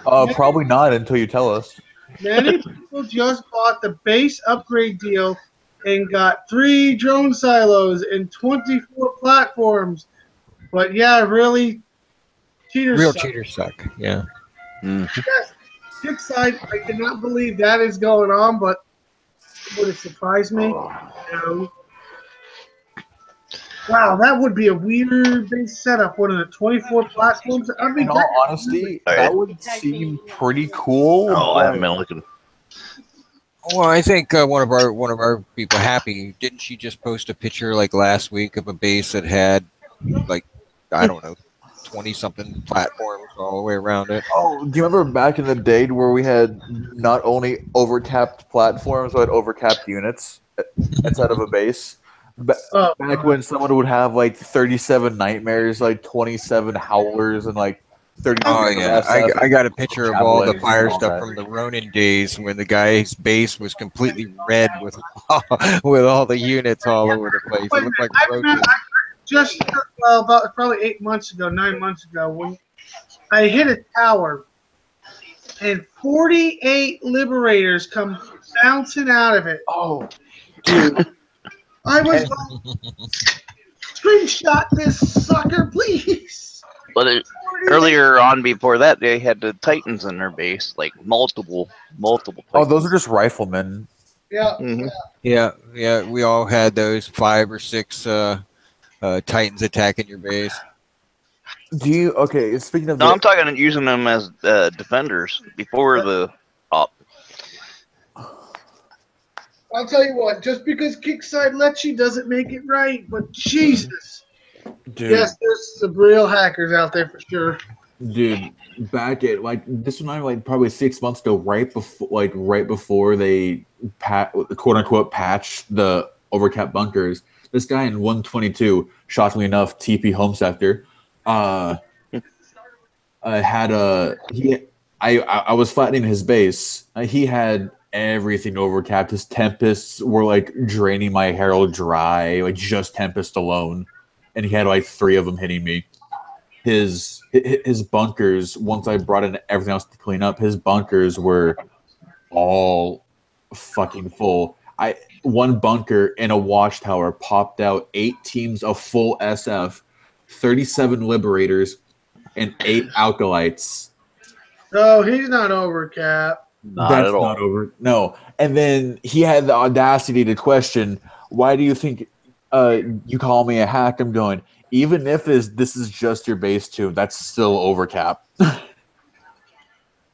Probably not until you tell us. Many people just bought the base upgrade deal and got 3 drone silos and 24 platforms. But yeah, really, cheaters Real suck. cheaters suck. Yeah. Yes, Kickside, I cannot believe that is going on, but would it surprise me? No. Wow, that would be a weird base setup. What are the 24 platforms? I mean, In all honesty, that would seem pretty cool. Oh, I haven't been looking. Well, I think one of our people, Happy, didn't she just post a picture like last week of a base that had like, I don't know, 20 something platforms all the way around it? Oh, do you remember back in the day where we had not only overcapped platforms but overcapped units inside of a base? Back when someone would have like 37 nightmares, like 27 howlers, and like 30. Oh yeah, I got a picture of all the fire stuff from the Ronin days when the guy's base was completely red with all the units all over the place. It looked like roaches. Just about probably 9 months ago, when I hit a tower and 48 liberators come bouncing out of it. Oh, dude. I was like, screenshot this sucker, please. But earlier on, before that, they had the Titans in their base, like multiple Titans. Oh, those are just riflemen. Yeah. Mm-hmm. Yeah. We all had those 5 or 6 Titans attacking your base. Do you? Okay, speaking of. No, I'm talking using them as defenders before the op. I'll tell you what, just because Kickside lets you doesn't make it right, but Jesus. Dude. Yes, there's some real hackers out there for sure. Dude, back at like this one, like probably 6 months ago, right before they quote unquote patched the overcapped bunkers. This guy in 122, shockingly enough, TP home sector, I was flattening his base. He had everything overcapped. His Tempests were like draining my Herald dry, like just Tempest alone, and he had like 3 of them hitting me. His bunkers, once I brought in everything else to clean up, his bunkers were all fucking full. One bunker in a watchtower popped out 8 teams of full SF, 37 liberators, and 8 alkalites. No, he's not over, Cap. Not at all. Not over. No. And then he had the audacity to question, why do you think you call me a hack? I'm going, even if this is just your base tune, that's still overcap.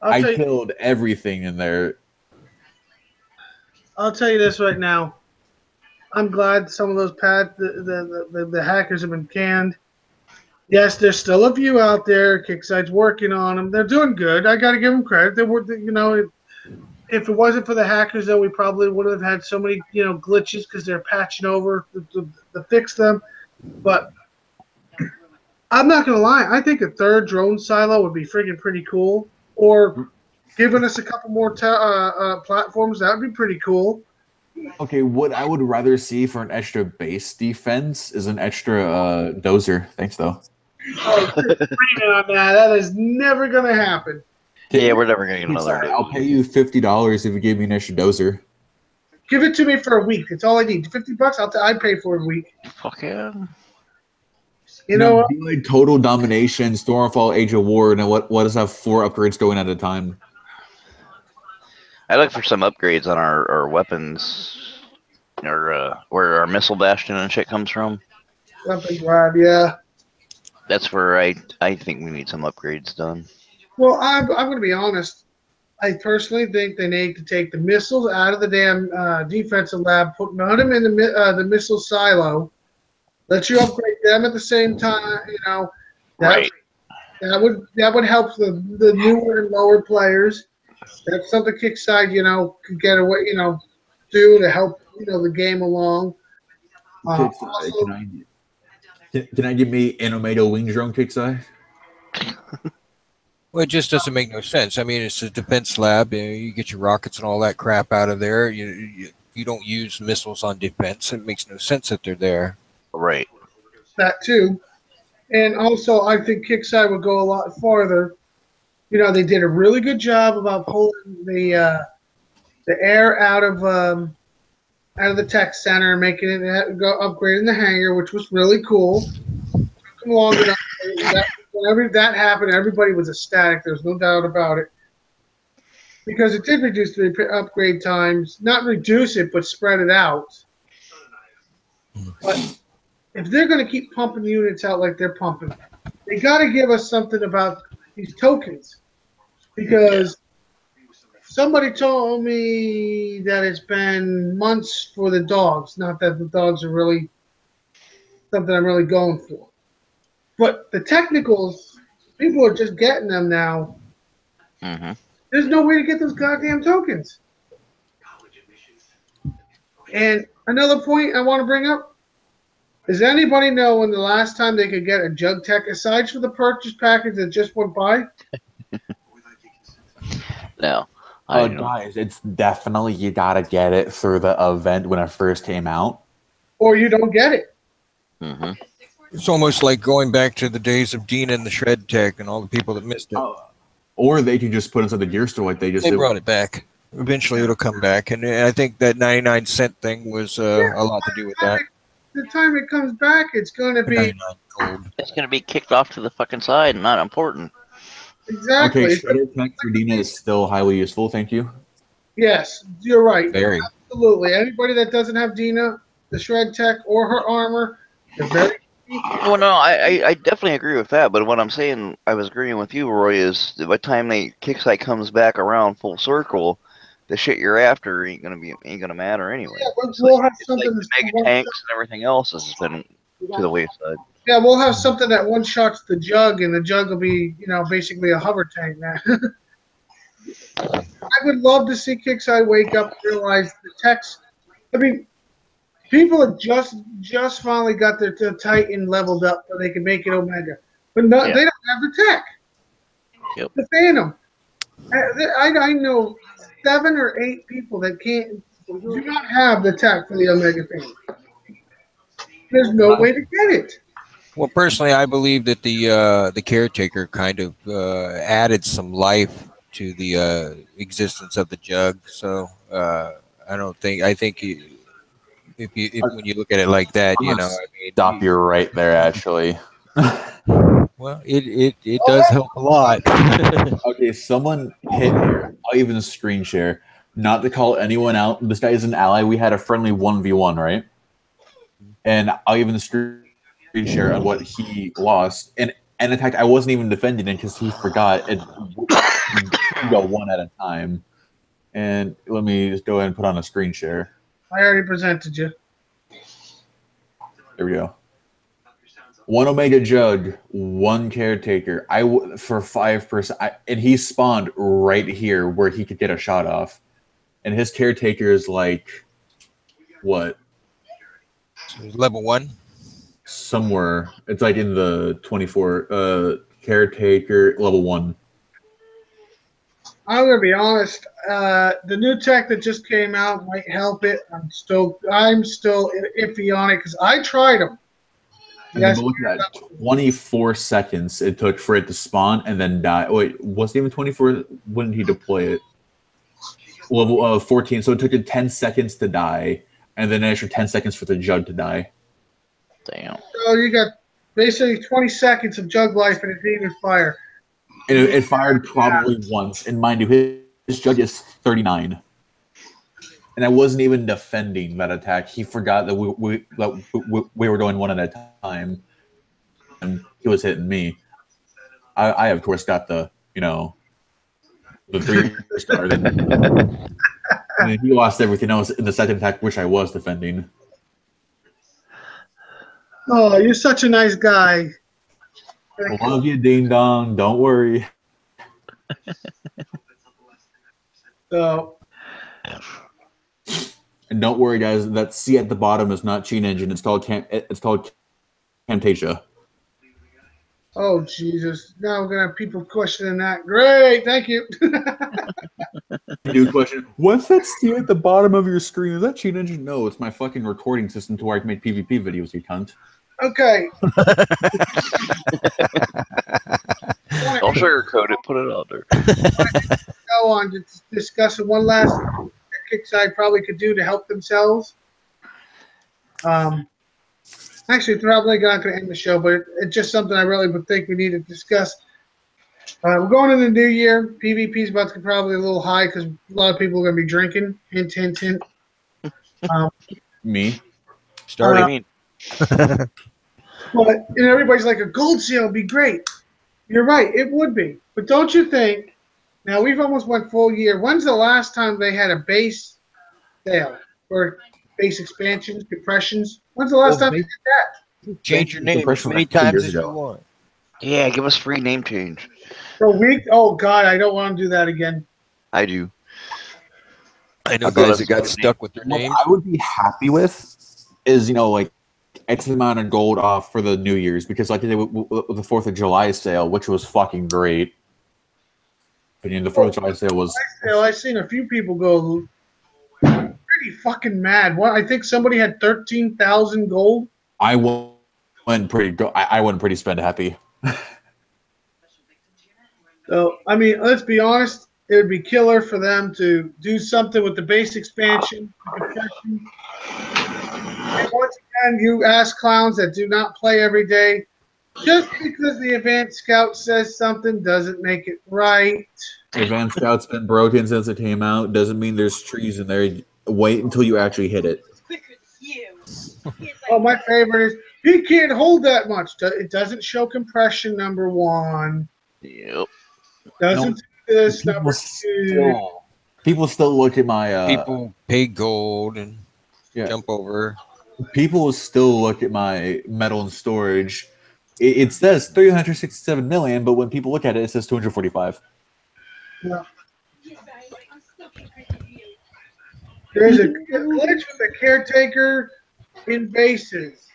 I killed everything in there. I'll tell you this right now. I'm glad some of those the hackers have been canned. Yes, there's still a few out there. Kicksite's working on them. They're doing good. I got to give them credit. They were, if it wasn't for the hackers, though, we probably wouldn't have had so many, glitches because they're patching over to fix them. But I'm not gonna lie. I think a third drone silo would be freaking pretty cool. Or giving us a couple more platforms, that would be pretty cool. Okay, what I would rather see for an extra base defense is an extra dozer. Thanks, though. Oh, screaming on that. That is never gonna happen. Yeah, we're never gonna get another. Sorry, I'll pay you $50 if you give me an extra dozer. Give it to me for a week. That's all I need. $50. I'd pay for a week. Fuck yeah. You know what? Like Total Domination, Stormfall, Age of War, and what does have 4 upgrades going at a time? I look for some upgrades on our weapons, or where our missile bastion and shit comes from. Weapons lab, yeah. That's where I think we need some upgrades done. Well, I'm going to be honest. I personally think they need to take the missiles out of the damn defensive lab, put them in the missile silo, let you upgrade them at the same time. That would help the newer and lower players. That's something Kickside, could get away, do to help, the game along. Can I give me Anomato Wing Drone, Kickside? Well, it just doesn't make no sense. I mean, it's a defense lab. You get your rockets and all that crap out of there. You don't use missiles on defense. It makes no sense that they're there. Right. That too. And also, I think Kickside would go a lot farther. They did a really good job about pulling the air out of the tech center, making it upgrading the hangar, which was really cool. Took them long enough. Whenever that happened, everybody was ecstatic. There's no doubt about it. Because it did reduce the upgrade times. Not reduce it, but spread it out. But if they're going to keep pumping units out like they're pumping, they got to give us something about these tokens. Because somebody told me that it's been months for the dogs. Not that the dogs are really something I'm really going for. But the technicals, people are just getting them now. Mm-hmm. There's no way to get those goddamn tokens. And another point I want to bring up, does anybody know when the last time they could get a Jug Tech, aside from the purchase package that just went by? No. Guys, it's definitely you gotta get it through the event when it first came out. Or you don't get it. Mm-hmm. It's almost like going back to the days of Dina and the Shred Tech and all the people that missed it. Or they can just put it inside the gear store like they just They did. brought it back. Eventually it'll come back. And I think that 99-cent thing was a lot to do with that. The time it comes back, it's going to be 99 gold. It's gonna be kicked off to the fucking side and not important. exactly. Okay, Shredder Tech for Dina is still highly useful, thank you. Yes, you're right. Very. Absolutely. Anybody that doesn't have Dina, the Shred Tech, or her armor, they're very. Well, no, I definitely agree with that. But what I'm saying, I was agreeing with you, Roy, is by the time Kicksite comes back around full circle, the shit you're after ain't gonna matter anyway. Yeah, we'll have It's something. like the mega tanks and everything else has been to the wayside. Yeah, we'll have something that one shots the Jug, and the Jug will be, basically a hover tank now. I would love to see Kickside wake up and realize the techs. I mean, people have just finally got their Titan leveled up so they can make it Omega, but they don't have the tech. Yep. The Phantom. I know 7 or 8 people that do not have the tech for the Omega Phantom. There's no way to get it. Well, personally, I believe that the caretaker kind of added some life to the existence of the Jug. So I think when you look at it like that, Stop you right there, actually. Well, it does help a lot. Okay, someone hit here. I'll even screen share. Not to call anyone out. This guy is an ally. We had a friendly 1v1, right? And I'll even screen screen share on what he lost, and in fact, I wasn't even defending it because he forgot it. Go one at a time. And let me just go ahead and put on a screen share. I already presented you. There we go. 1 Omega Jug, 1 Caretaker. For 5%, and he spawned right here where he could get a shot off. And his Caretaker is like, what? So it's level 1. Somewhere. It's like in the 24. Caretaker, level 1. I'm gonna be honest. The new tech that just came out might help it. I'm still iffy on it because I tried them. And Yes. then look at that. 24 seconds it took for it to spawn and then die. Wait, wasn't even 24? When did he deploy it? Level 14. So it took it 10 seconds to die, and then an extra 10 seconds for the Jug to die. Damn. So you got basically 20 seconds of Jug life and it didn't even fire. And it fired probably once. And mind you, his Jug is 39. And I wasn't even defending that attack. He forgot that we were going one at a time, and he was hitting me. I of course got the 3-star. And he lost everything else in the second attack, which I was defending. Oh, you're such a nice guy. Love you, Ding Dong. Don't worry. So. And don't worry, guys. That C at the bottom is not Cheat Engine. It's called Camtasia. Oh Jesus! Now we're gonna have people questioning that. Great, thank you. New question: what's that C at the bottom of your screen? Is that Cheat Engine? No, it's my fucking recording system to where I can make PvP videos. You cunt. Okay. Don't sugarcoat it. Put it out there. Go on to discuss one last thing that Kickside probably could do to help themselves. Actually, probably not going to end the show, but it's just something I really would think we need to discuss. We're going into the new year. PvP is about to get probably a little high because a lot of people are going to be drinking. Hint, hint, hint. Me? What do you mean? But everybody's like, a gold sale would be great. You're right, it would be. But don't you think, now we've almost went full year. When's the last time they had a base sale or base expansions, compressions? When's the last time they did that? Change your name as many times as you want. Yeah, give us free name change. For a week? Oh, God, I don't want to do that again. I do. I know I thought guys that it got was stuck with their What names. I would be happy with is, like X amount of gold off for the New Year's, because like they did with the 4th of July sale, which was fucking great. But the 4th of July sale was. I've seen a few people go pretty fucking mad. What? I think somebody had 13,000 gold. I went pretty spend happy. So, I mean, let's be honest. It would be killer for them to do something with the base expansion, compression. And once again, you ass clowns that do not play every day, just because the Advanced Scout says something doesn't make it right. Advanced Scout's been broken since it came out. Doesn't mean there's trees in there. Wait until you actually hit it. Oh, my favorite is he can't hold that much. It doesn't show compression, number one. Yep. Doesn't do this, number two. People still look at my. People pay gold and Yeah. jump over. People will still look at my metal and storage. It says 367 million, but when people look at it, it says 245. Yeah. There's a glitch with the Caretaker in bases.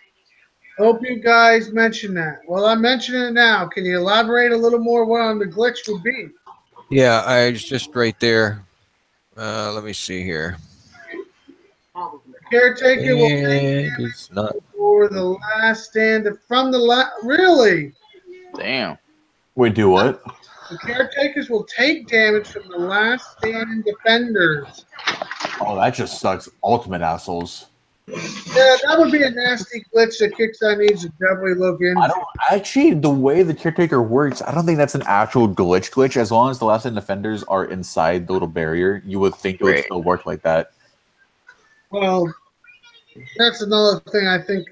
Hope you guys mention that. Well, I'm mentioning it now. Can you elaborate a little more what on the glitch would be? Yeah, I was just right there. Let me see here. Caretaker will take And it's not. for the last stand from the last. Really? Damn. Wait, do what? The Caretakers will take damage from the last standing defenders. Oh, that just sucks. Ultimate assholes. Yeah, that would be a nasty glitch that Kickstarter needs to definitely look into. I don't actually, the way the Caretaker works, I don't think that's an actual glitch. As long as the last stand defenders are inside the little barrier, you would think it would still work like that. Well, that's another thing I think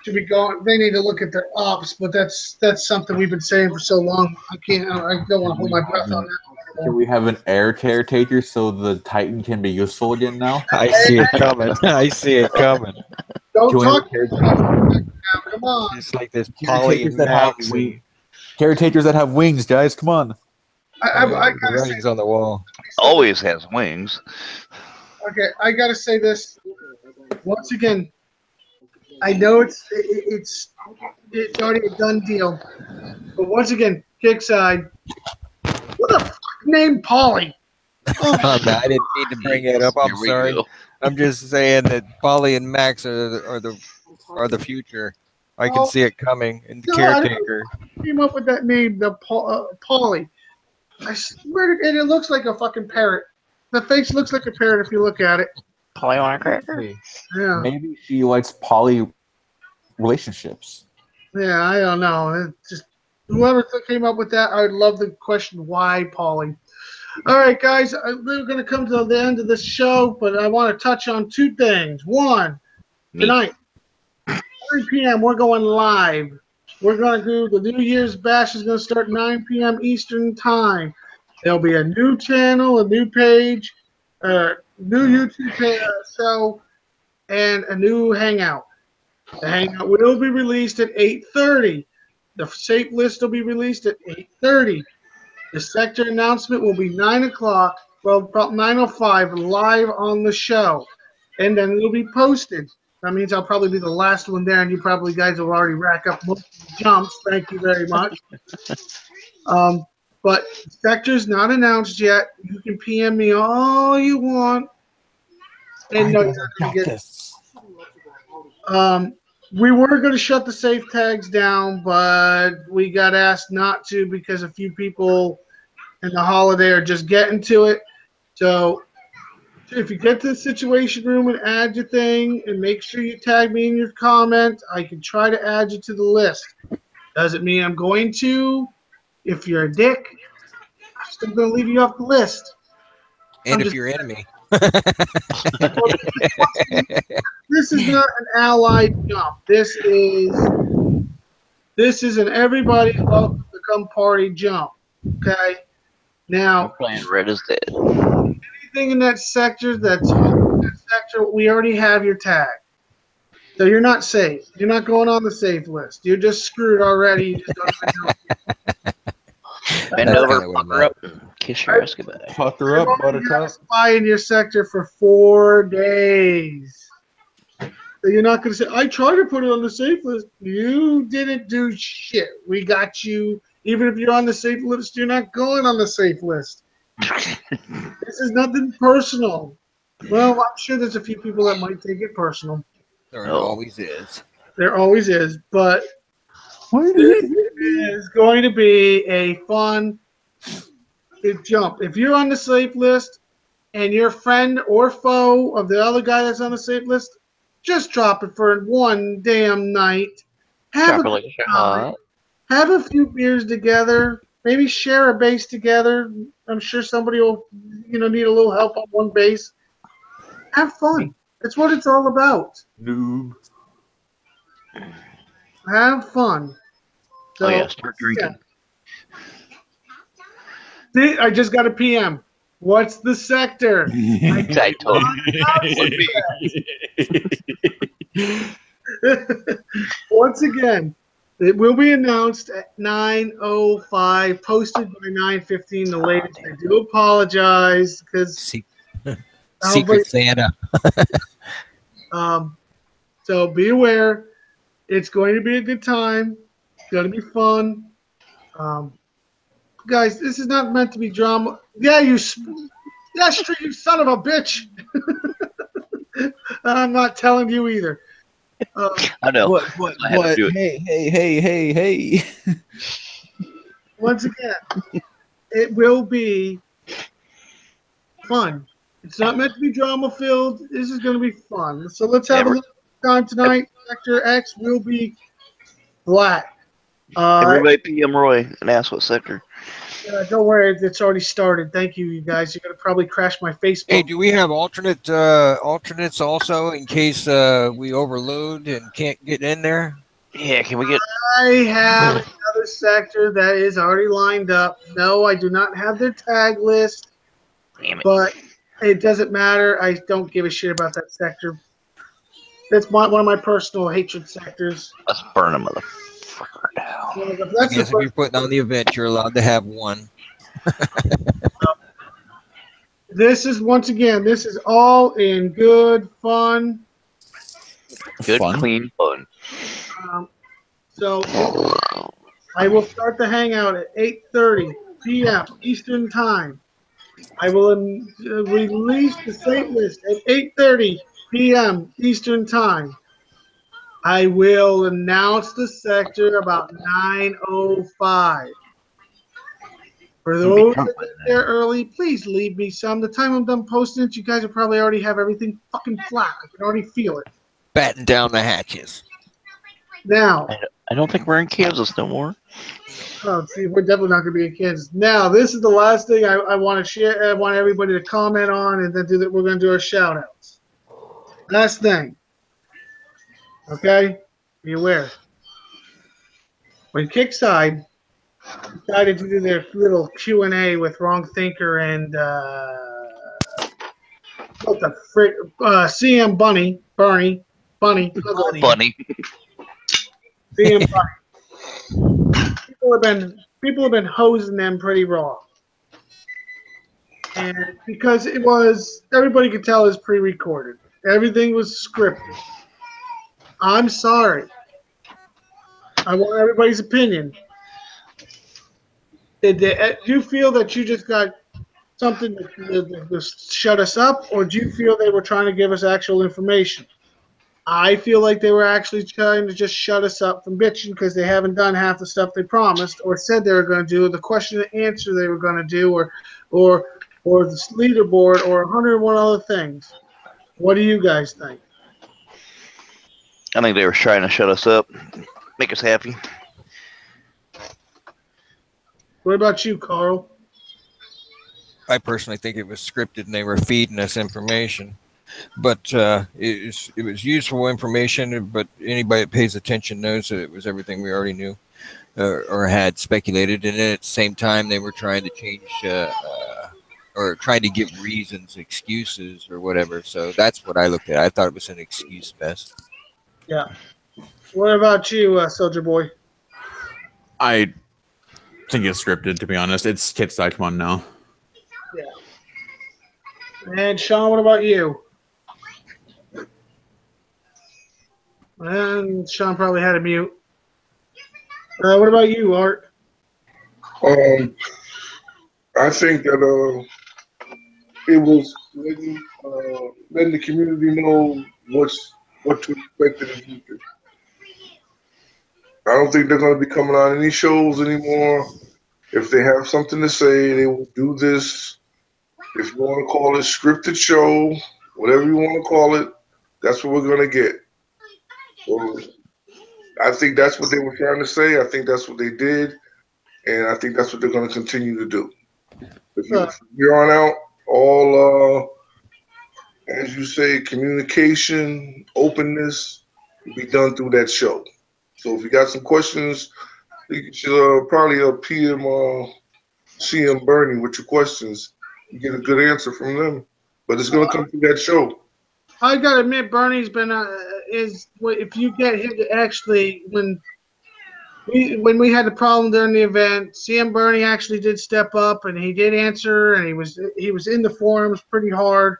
should be going. They need to look at their ops, but that's something we've been saying for so long. I don't want to hold my breath on that. Can we have an air caretaker so the Titan can be useful again now? I see it coming. I see it coming. Don't Can we have talk caretakers now. Come on. It's like this Polly and that have Max wings? and Caretakers that have wings, guys, come on. I the gotta say, writings on the wall. Always has wings. okay, I gotta say this once again. I know it's already a done deal, but once again, Kickside. What the fuck named Polly? Oh, no, I didn't mean to bring it up. I'm Here we sorry. go. I'm just saying that Polly and Max are the future. I can Oh. see it coming. And the No, I don't- caretaker. Came up with that name, the Polly. I swear, and it looks like a fucking parrot. The face looks like a parrot if you look at it. Polly on a cracker. Yeah, Maybe she likes poly relationships. yeah. I don't know. It just whoever came up with that, I would love to question why Polly. All right, guys, we're going to come to the end of this show, but I want to touch on two things. One, Me. tonight, 3 p.m., we're going live. We're going to do the New Year's Bash is going to start 9 p.m. Eastern Time. There'll be a new channel, a new page, new YouTube show, and a new Hangout. The Hangout will be released at 8:30. The safe list will be released at 8:30. The sector announcement will be 9 o'clock, well, about 9:05, live on the show. And then it'll be posted. That means I'll probably be the last one there, and you probably guys will already rack up most of the jumps. Thank you very much. But sector's not announced yet. You can PM me all you want. And no, you're not going to get this. we were going to shut the safe tags down, but we got asked not to because a few people in the holiday are just getting to it. So if you get to the situation room and add your thing and make sure you tag me in your comment, I can try to add you to the list. Doesn't mean I'm going to. If you're a dick, I'm still going to leave you off the list. And I'm if just- you're enemy. This is not an allied jump. This is an everybody welcome to come party jump. Okay. Now, Playing Red is Dead. anything in that sector we already have your tag. So you're not safe. You're not going on the safe list. You're just screwed already. You just don't even know. Bend That's over, kinda what I'm pucker up, and kiss your ass goodbye. Pucker up, You have Buttercup. to spy in your sector for 4 days. So you're not going to say, I tried to put it on the safe list. You didn't do shit. We got you. Even if you're on the safe list, you're not going on the safe list. This is nothing personal. Well, I'm sure there's a few people that might take it personal. There Oh. always is. There always is. But this is going to be a fun jump. If you're on the safe list and you're friend or foe of the other guy that's on the safe list, just drop it for one damn night. Have a, Chocolate shot. have a few beers together. Maybe share a base together. I'm sure somebody will, need a little help on one base. Have fun. That's what it's all about. Noob. Have fun. Oh yeah, start drinking. See, I just got a PM. What's the sector? I told Once again, it will be announced at 9:05, posted by 9:15 the latest. I do apologize because Secret Santa. so be aware. It's going to be a good time. It's going to be fun. Guys, this is not meant to be drama. Yeah, you son of a bitch. And I'm not telling you either. I know. What? I had to do it. Hey. Once again, it will be fun. It's not meant to be drama filled. This is going to be fun. So let's have a little time tonight. Sector X will be black. Everybody PM Roy and ask what sector. Don't worry, it's already started. Thank you, you guys. You're gonna probably crash my Facebook. Hey, do we have alternates also in case we overload and can't get in there? Yeah, can we get? I have another sector that is already lined up. No, I do not have their tag list, Damn it! but it doesn't matter. I don't give a shit about that sector. That's one of my personal hatred sectors. Let's burn a motherfucker down. I That's guess the if you're putting on the event, you're allowed to have one. This is once again. This is all in good fun. Good, Fun. clean fun. So I will start the hangout at 8:30 p.m. Eastern Time. I will release the Saint list at 8:30 p.m. Eastern Time. I will announce the sector about 9:05. For those that get there early, please leave me some. The time I'm done posting it, you guys will probably already have everything fucking flat. I can already feel it. Batten down the hatches. Now, I don't think we're in Kansas no more. oh, see, we're definitely not going to be in Kansas. Now, this is the last thing I want to share. I want everybody to comment on, and then we're going to do our shout outs. Last thing. Okay? Be aware. When Kickside decided to do their little Q&A with Wrong Thinker and what the frick, CM Bunny, Bunny, Bunny. CM Bunny. People have been hosing them pretty raw, and because it was, everybody could tell it's pre-recorded. Everything was scripted. I'm sorry. I want everybody's opinion. Do you feel that you just got something to shut us up, or do you feel they were trying to give us actual information? I feel like they were actually trying to just shut us up from bitching because they haven't done half the stuff they promised or said they were going to do, the question and answer they were going to do, or the leaderboard, or 101 other things. What do you guys think? I think they were trying to shut us up, make us happy. What about you, Carl? I personally think it was scripted and they were feeding us information. But it was useful information, but anybody that pays attention knows that it was everything we already knew or had speculated. And then at the same time, they were trying to change or trying to give reasons, excuses, or whatever. So that's what I looked at. I thought it was an excuse fest. Yeah. What about you, Soldier Boy? I think it's scripted, to be honest. It's Kickside. Come on now. Yeah. And Sean, what about you? And Sean probably had a mute. What about you, Art? I think that it was letting the community know what to expect in the future. I don't think they're going to be coming on any shows anymore. If they have something to say, they will do this. If you want to call it scripted show, whatever you want to call it, that's what we're going to get. So I think that's what they were trying to say. I think that's what they did. And I think that's what they're going to continue to do. From here on out, all, as you say, communication, openness will be done through that show. So if you got some questions, you should probably PM CM Bernie with your questions. You get a good answer from them. But it's going to come through that show. I gotta admit, Bernie's been if you get him to actually when we had the problem during the event, CM Bernie actually did step up and he did answer, and he was in the forums pretty hard.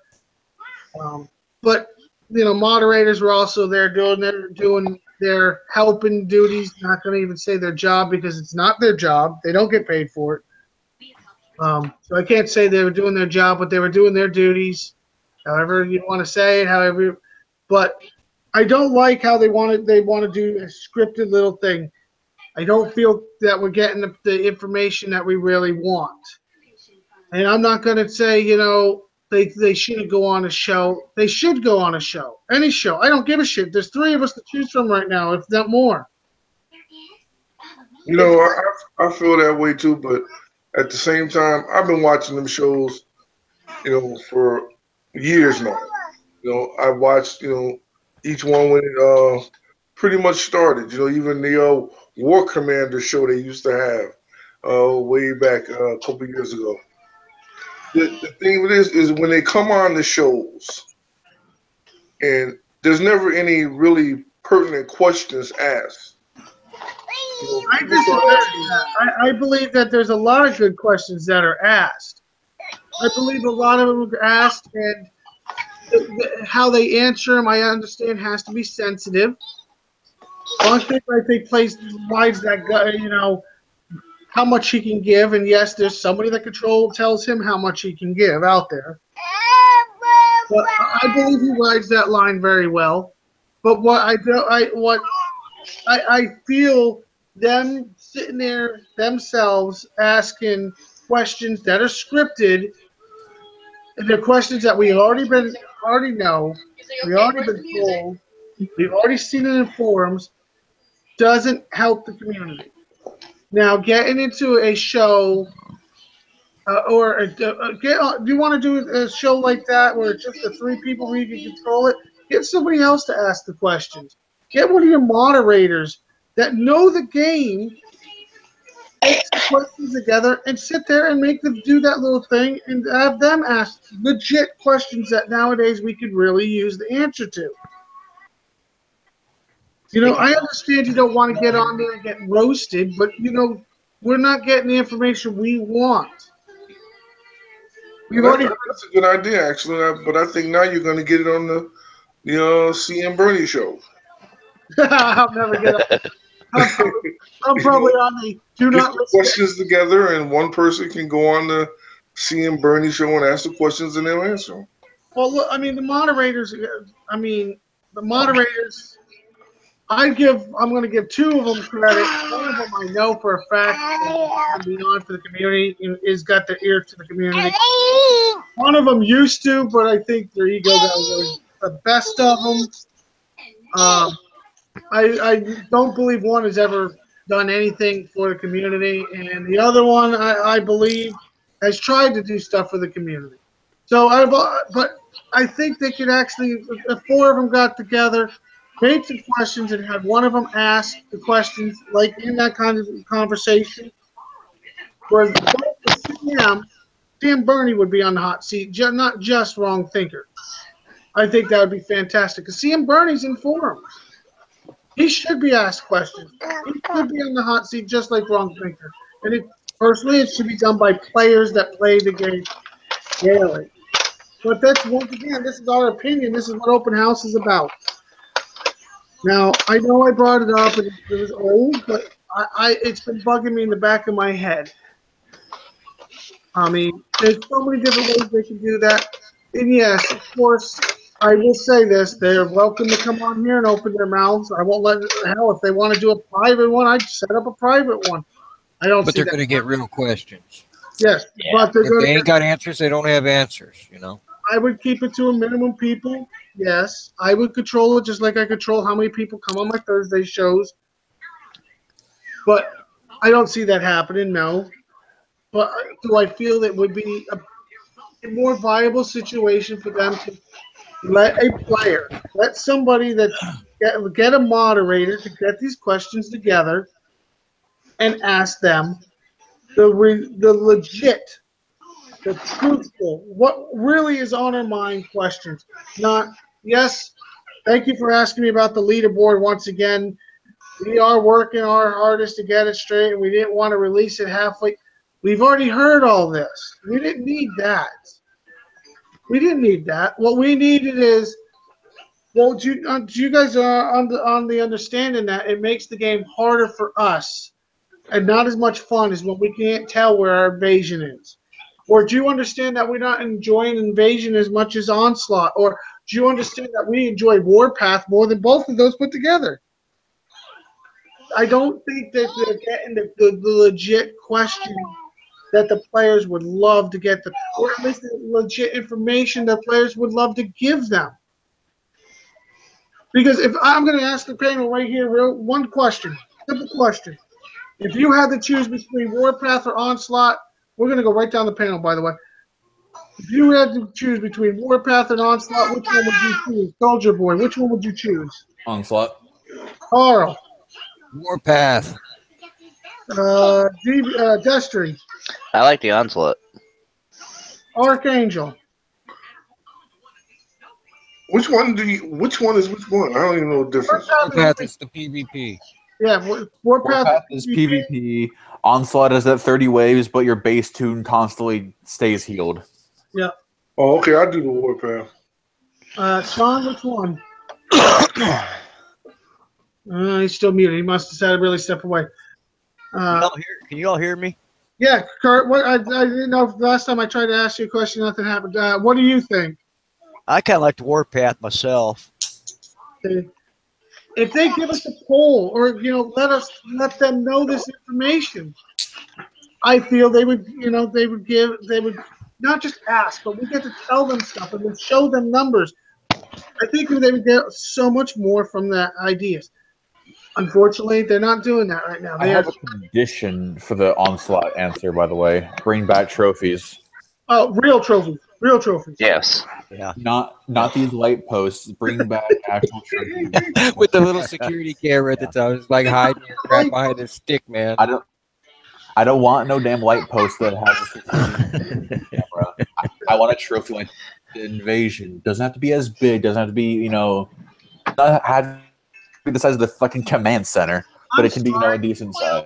But moderators were also there doing their helping duties. Not going to even say their job because it's not their job. They don't get paid for it. So I can't say they were doing their job, but they were doing their duties. However you want to say it, but I don't like how they want to do a scripted little thing. I don't feel that we're getting the information that we really want. And I'm not going to say, they shouldn't go on a show. They should go on a show. Any show. I don't give a shit. There's 3 of us to choose from right now, if not more. I feel that way too, but at the same time, I've been watching them shows, for years now. I watched, each one when it pretty much started. Even the War Commander show they used to have way back a couple years ago. The thing with this is when they come on the shows, and there's never any really pertinent questions asked. I disagree. I believe that there's a lot of good questions that are asked. I believe a lot of them are asked, and how they answer them, I understand, has to be sensitive. One thing I think provides that guy, how much he can give, and yes, there's somebody that tells him how much he can give out there. But I believe he rides that line very well. But I feel them sitting there themselves asking questions that are scripted, and they're questions that we already know, we already been told, we've already seen it in forums, doesn't help the community. Now, getting into a show, do you want to do a show like that where it's just the three people where you can control it? Get somebody else to ask the questions. Get one of your moderators that know the game, put some questions together, and sit there and make them do that little thing and have them ask legit questions that nowadays we could really use the answer to. I understand you don't want to get on there and get roasted, but, we're not getting the information we want. That's a good idea, actually. But I think now you're going to get it on the CM Bernie show. I'll never get it. I'm probably on the do Get not the listen. questions together, and one person can go on the CM Bernie show and ask the questions, and they'll answer them. Well, look, the moderators. I'm going to give two of them credit. One of them I know for a fact can be on for the community, is got their ear to the community. One of them used to, but I think their ego got really the best of them. I don't believe one has ever done anything for the community, and the other one I believe has tried to do stuff for the community. But I think they could actually, the four of them got together, made some questions, and had one of them ask the questions, like in that kind of conversation, where Sam Bernie would be on the hot seat, not just Wrong Thinker. I think that would be fantastic, because Sam Bernie's in forums. He should be asked questions. He should be on the hot seat just like Wrong Thinker. And personally, it should be done by players that play the game daily. But that's, once again, this is our opinion. This is what Open House is about. Now, I know I brought it up and it was old, but it's been bugging me in the back of my head. There's so many different ways they can do that. And yes, of course, I will say this: they're welcome to come on here and open their mouths. I won't let hell if they want to do a private one. I'd set up a private one. I don't. But they're going to get real questions. Yes, but if they ain't got answers, they don't have answers. I would keep it to a minimum people. Yes, I would control it just like I control how many people come on my Thursday shows. But I don't see that happening. No. But do I feel it would be a more viable situation for them to let somebody get a moderator to get these questions together and ask them the legit, the truthful, what really is on our mind questions. Not, yes, thank you for asking me about the leaderboard once again. We are working our hardest to get it straight, and we didn't want to release it halfway. We've already heard all this. We didn't need that. What we needed is, you guys are on the understanding that it makes the game harder for us and not as much fun as when we can't tell where our invasion is. Or do you understand that we're not enjoying Invasion as much as Onslaught? Or do you understand that we enjoy Warpath more than both of those put together? I don't think that they're getting the legit question that the players would love to get, or at least the legit information that players would love to give them. Because if I'm going to ask the panel right here, one question, simple question. If you had to choose between Warpath or Onslaught, We're going to go right down the panel, by the way. If you had to choose between Warpath and Onslaught, which one would you choose? Soldier Boy, which one would you choose? Onslaught. Carl, Warpath. Destry, I like the Onslaught. Archangel. Which one is which one? I don't even know the difference. Warpath is the PvP. Yeah, Warpath Warpath is PvP. Onslaught is at 30 waves, but your base tune constantly stays healed. Yeah. Oh, okay, I'll do the Warpath. Sean, which one? He's still muted. He must have decided to really step away. Can you all hear me? Yeah, Kurt. What I didn't know if last time I tried to ask you a question, nothing happened. What do you think? I kind of like the Warpath myself. If they give us a poll, or let them know this information, I feel they would not just ask, but we get to tell them stuff and then show them numbers. I think they would get so much more from that ideas. Unfortunately, they're not doing that right now. I have a condition for the Onslaught answer, by the way. Bring back trophies. Oh, real trophies. Real trophies. Yes. Yeah. Not these light posts. Bring back actual trophies. With the little security camera at the top. It's like hiding your crap behind a stick, man. I don't want no damn light post that has a security camera. I want a trophy like the Invasion. Doesn't have to be as big. Doesn't have to be, not have to be the size of the fucking command center. But it can be, a decent size.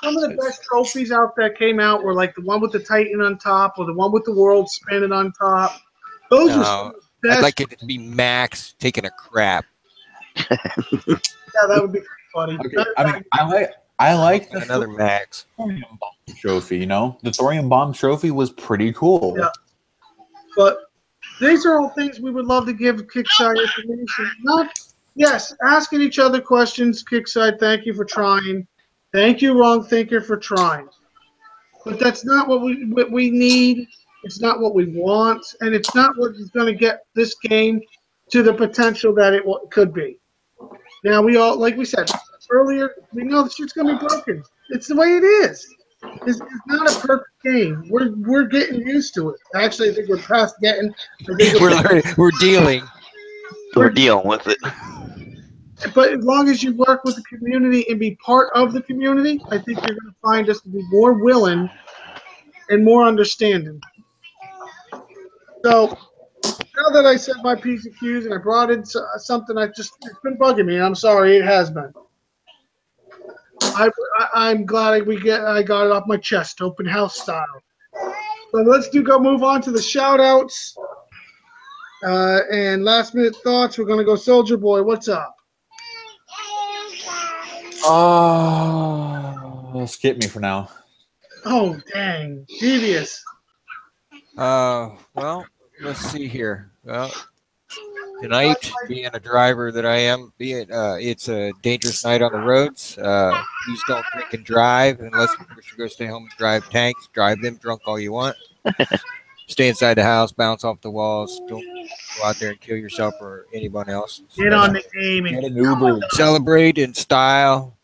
Some of the best trophies out there came out were like the one with the Titan on top, or the one with the world spinning on top. Those were some of the best. I'd like it to be Max taking a crap. Yeah, that would be funny. Okay, I like the Another Max. Thorium Bomb trophy. The Thorium Bomb trophy was pretty cool. Yeah. But these are all things we would love to give Kickside information. Yes, asking each other questions. Kickside, thank you for trying. Thank you, Wrong Thinker, for trying. But that's not what we need. It's not what we want, and it's not what is going to get this game to the potential that it could be. Now, we all, like we said earlier, we know the shit's going to be broken. It's the way it is. It's not a perfect game. We're getting used to it. Actually, I think we're past getting. We're dealing. We're dealing with it. But as long as you work with the community and be part of the community, I think you're going to find us to be more willing and more understanding. So now that I said my piece of cues and I brought in something it's been bugging me. I'm sorry, it has been. I'm glad I got it off my chest, open house style. So let's move on to the shout outs and last minute thoughts. We're going to go Soldier Boy. What's up? Skip me for now. Oh, dang. Devious. Well, let's see here. Well, tonight, being a driver that I am, it's a dangerous night on the roads. Please don't drink and drive unless you go stay home and drive tanks. Drive them drunk all you want. Stay inside the house, bounce off the walls. Don't go out there and kill yourself or anyone else. Get on the game and Get an Uber. Celebrate in style.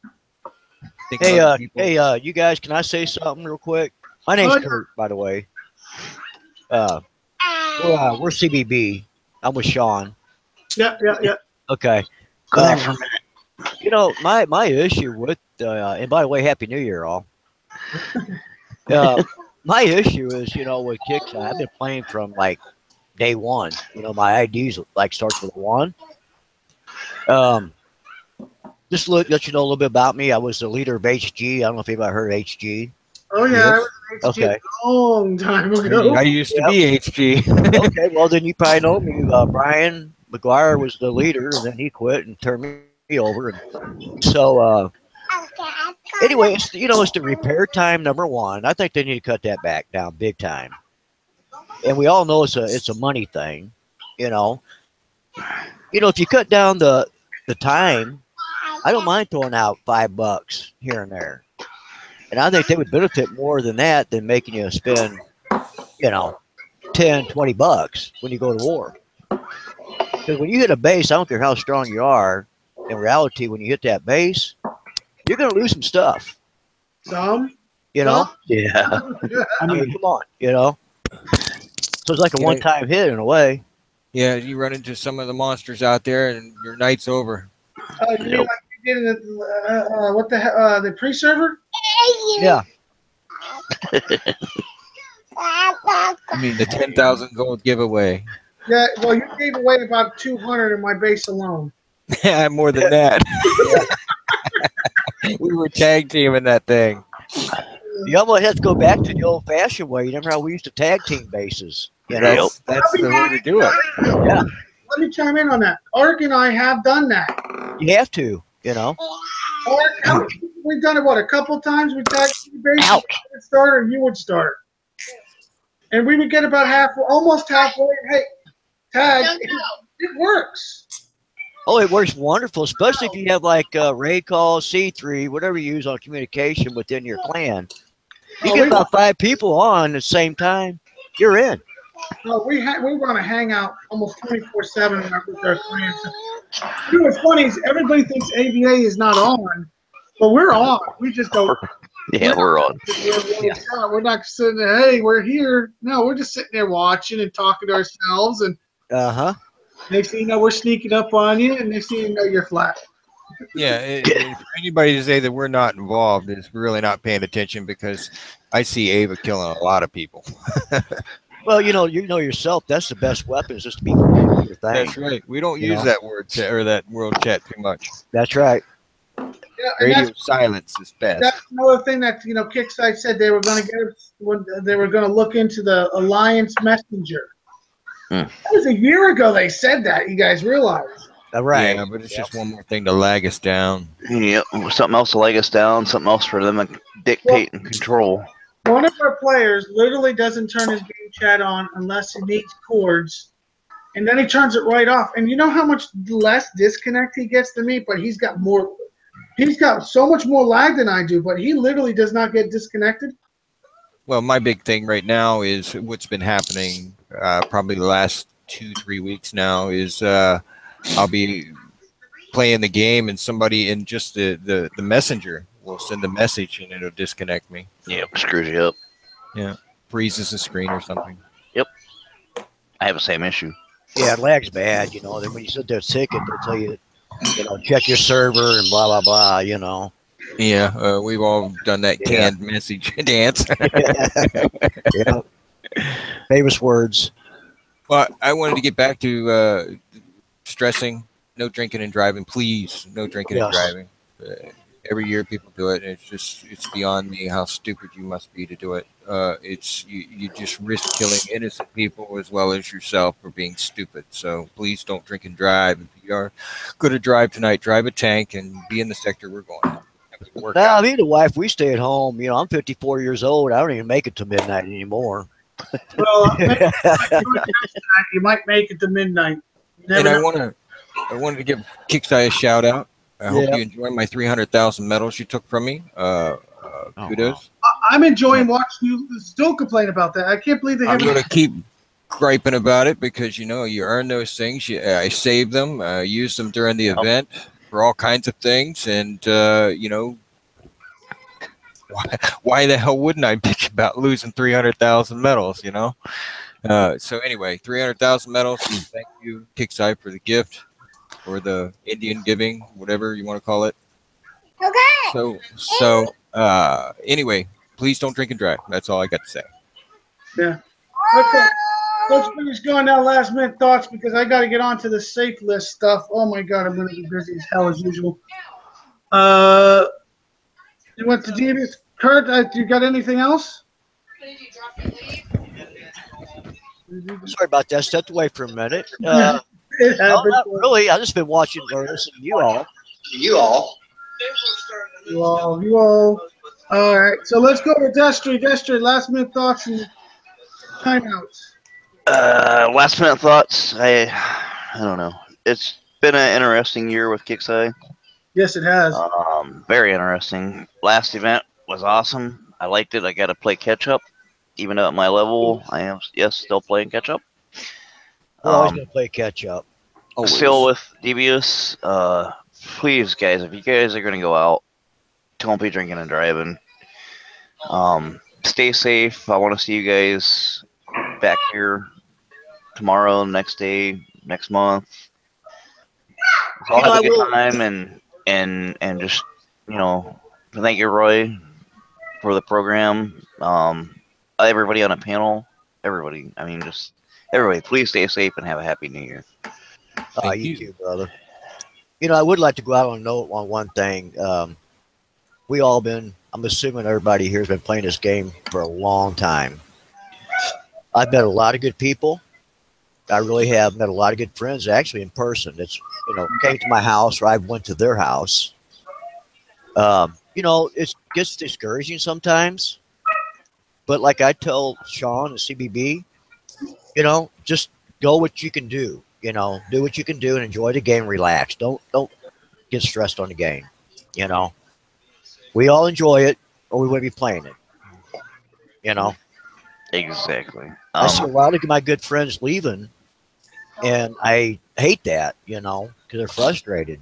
Think about people. You guys, can I say something real quick? My name's Kurt, by the way. We're CBB. I'm with Sean. Yeah. Okay. Go there for a minute. My issue with, and by the way, Happy New Year, all. My issue is, with Kickstarter, I've been playing from like day one. My ID's starts with a 1. Just let you know a little bit about me. I was the leader of HG. I don't know if anybody heard of HG. Oh, yeah. Yes. I was in HG a long time ago. I used to be HG. Okay, well, then you probably know me. Brian McGuire was the leader, and then he quit and turned me over. And so, anyway, it's the repair time, number 1. I think they need to cut that back down big time. And we all know it's a money thing, If you cut down the time, I don't mind throwing out $5 here and there. And I think they would benefit more than that than making you spend, $10, $20 when you go to war. Because when you hit a base, I don't care how strong you are, in reality, when you hit that base, you're going to lose some stuff. Some? You know, Yeah. I mean, come on, you know. So it's like a Yeah. one-time hit in a way. Yeah, you run into some of the monsters out there, and your night's over. You mean like you did in the pre-server? Yeah. I mean, the 10,000 gold giveaway. Yeah. Well, you gave away about 200 in my base alone. Yeah, more than that. We were tag teaming that thing. You almost have to go back to the old-fashioned way. You remember how we used to tag team bases? You know? That's the way to do it. Yeah. Let me chime in on that. Ark and I have done that. You have to, you know. Ark, we've done it a couple times. We tagged the base. Ouch. I would start and you would start, and we would get about almost halfway. Hey, tag. It works. Oh, it works wonderful, especially if you have like Ray Call, C3, whatever you use on communication within your clan. You get about 5 people on at the same time, you're in. No, we run a hangout almost 24/7 with our clients. You know what's funny is everybody thinks AVA is not on, but we're on. We just don't. Yeah, we're on. We're not sitting there. Hey, we're here. No, we're just sitting there watching and talking to ourselves. And next thing you know, we're sneaking up on you, and next thing you know, you're flat. Yeah, for anybody to say that we're not involved is really not paying attention, because I see Ava killing a lot of people. Well, you know yourself. That's the best weapon, is just to be your thing. That's right. We don't use that word or that world chat too much. That's right. Yeah, and Radio silence is best. That's another thing that Kickside said they were going to get when they were going to look into the Alliance Messenger. That was a year ago. They said that. You guys realize? Right. Yeah, but it's just one more thing to lag us down. Yep. Something else to leg us down. Something else for them to dictate and control. One of our players literally doesn't turn his game chat on unless he needs chords, and then he turns it right off. And you know how much less disconnect he gets than me? But he's got more. He's got so much more lag than I do, but he literally does not get disconnected. Well, my big thing right now is what's been happening probably the last 2-3 weeks now is I'll be playing the game, and somebody in just the messenger will send a message and it'll disconnect me. Yep, screws you up. Yeah, freezes the screen or something. Yep. I have the same issue. Yeah, lag's bad, you know. Then when you sit there ticket, they'll tell you, check your server and blah, blah, blah, you know. Yeah, we've all done that canned message dance. Yeah. Famous words. Well, I wanted to get back to stressing no drinking and driving, please. No drinking and driving. Every year people do it, and it's beyond me how stupid you must be to do it. You just risk killing innocent people as well as yourself for being stupid. So please don't drink and drive. If you are going to drive tonight, drive a tank and be in the sector we're going to. Now, me and the wife, we stay at home. I'm 54 years old. I don't even make it to midnight anymore. Well, you might make it to midnight. And I wanted to give Kickstarter a shout out. I hope you enjoy my 300,000 medals you took from me. Kudos. I'm enjoying watching you still complain about that. I can't believe they I'm haven't. going to keep griping about it because you earn those things. I saved them, used them during the event for all kinds of things, and why the hell wouldn't I bitch about losing 300,000 medals? So anyway, 300,000 medals. Thank you, Kickside, for the gift, or the Indian giving, whatever you want to call it. Okay. So anyway, please don't drink and drive. That's all I got to say. Yeah. Okay. Let's finish going down last minute thoughts because I got to get on to the safe list stuff. Oh my God, I'm going to be busy as hell as usual. You went to Devious. Kurt, you got anything else? Sorry about that. Stepped away for a minute. It No, happened. not really. I've just been watching or listening to you all. You all. All right. So let's go to Destry. Destry, last minute thoughts and timeouts. Last minute thoughts. I don't know. It's been an interesting year with Kickside. Yes, it has. Very interesting. Last event was awesome. I liked it. I got to play catch up, even though at my level I am still playing catch up. We're always gonna play catch up. Still with Devious. Please, guys, if you guys are gonna go out, don't be drinking and driving. Stay safe. I want to see you guys back here tomorrow, next day, next month. So I'll You know, have I a good will. time and just thank you, Roy, for the program. Everybody on the panel, everybody. I mean, just everybody. Please stay safe and have a happy New Year. Thank You you. too, brother. You know, I would like to go out on a note on one thing. We all been. I'm assuming everybody here has been playing this game for a long time. I've met a lot of good people. I really have met a lot of good friends, actually, in person. That's came to my house or I went to their house. It gets discouraging sometimes. But like I tell Sean and CBB, just go what you can do. Do what you can do and enjoy the game. Relax. Don't get stressed on the game. We all enjoy it, or we wouldn't be playing it. Exactly. I see a lot of my good friends leaving, and I hate that. Because they're frustrated.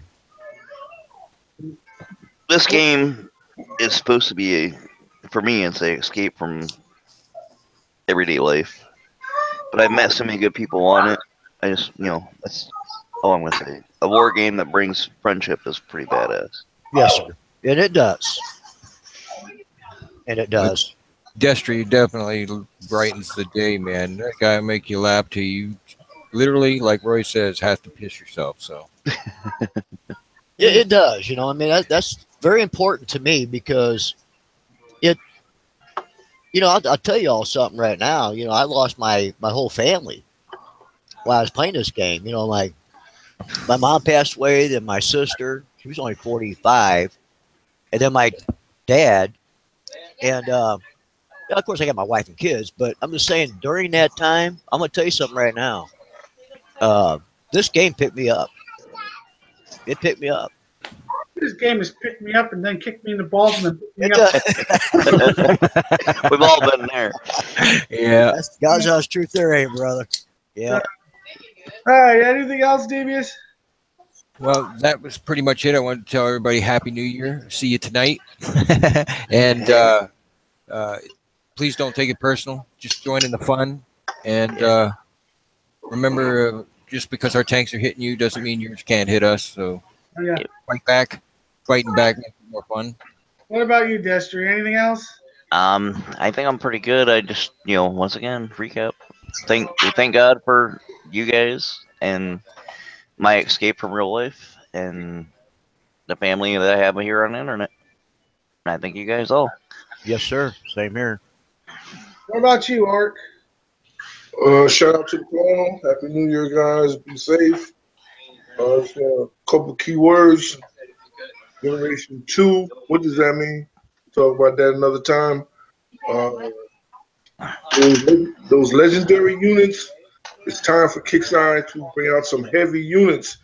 This game is supposed to be for me, it's an escape from everyday life. But I've met so many good people on it. I just, that's all I'm gonna say. A war game that brings friendship is pretty badass. Yes, sir. And it does. And it does. Destry definitely brightens the day, man. That guy will make you laugh till you literally, like Roy says, have to piss yourself. So It does. I mean, that's very important to me because I'll tell you all something right now. I lost my whole family while I was playing this game. Like my mom passed away, then my sister, she was only 45, and then my dad, and of course I got my wife and kids. But I'm just saying, during that time, I'm gonna tell you something right now. This game picked me up. It picked me up. This game has picked me up and then kicked me in the balls and then picked me up. We've all been there. yeah, That's God's honest truth there, ain't brother. Yeah. All right, anything else, Devious? well, that was pretty much it. I wanted to tell everybody Happy New Year. See you tonight, and please don't take it personal. Just join in the fun, and remember, just because our tanks are hitting you doesn't mean yours can't hit us. So Yeah. fight back. Fighting back makes it more fun. What about you, Destry? Anything else? I think I'm pretty good. I just, once again, recap. Thank God for you guys and my escape from real life and the family that I have here on the internet. And I thank you guys all. Yes, sir. Same here. What about you, Art? Shout out to the panel. Happy New Year, guys. Be safe. A couple key words. Generation 2. What does that mean? Talk about that another time. Those legendary units. It's time for Kickstarter to bring out some heavy units.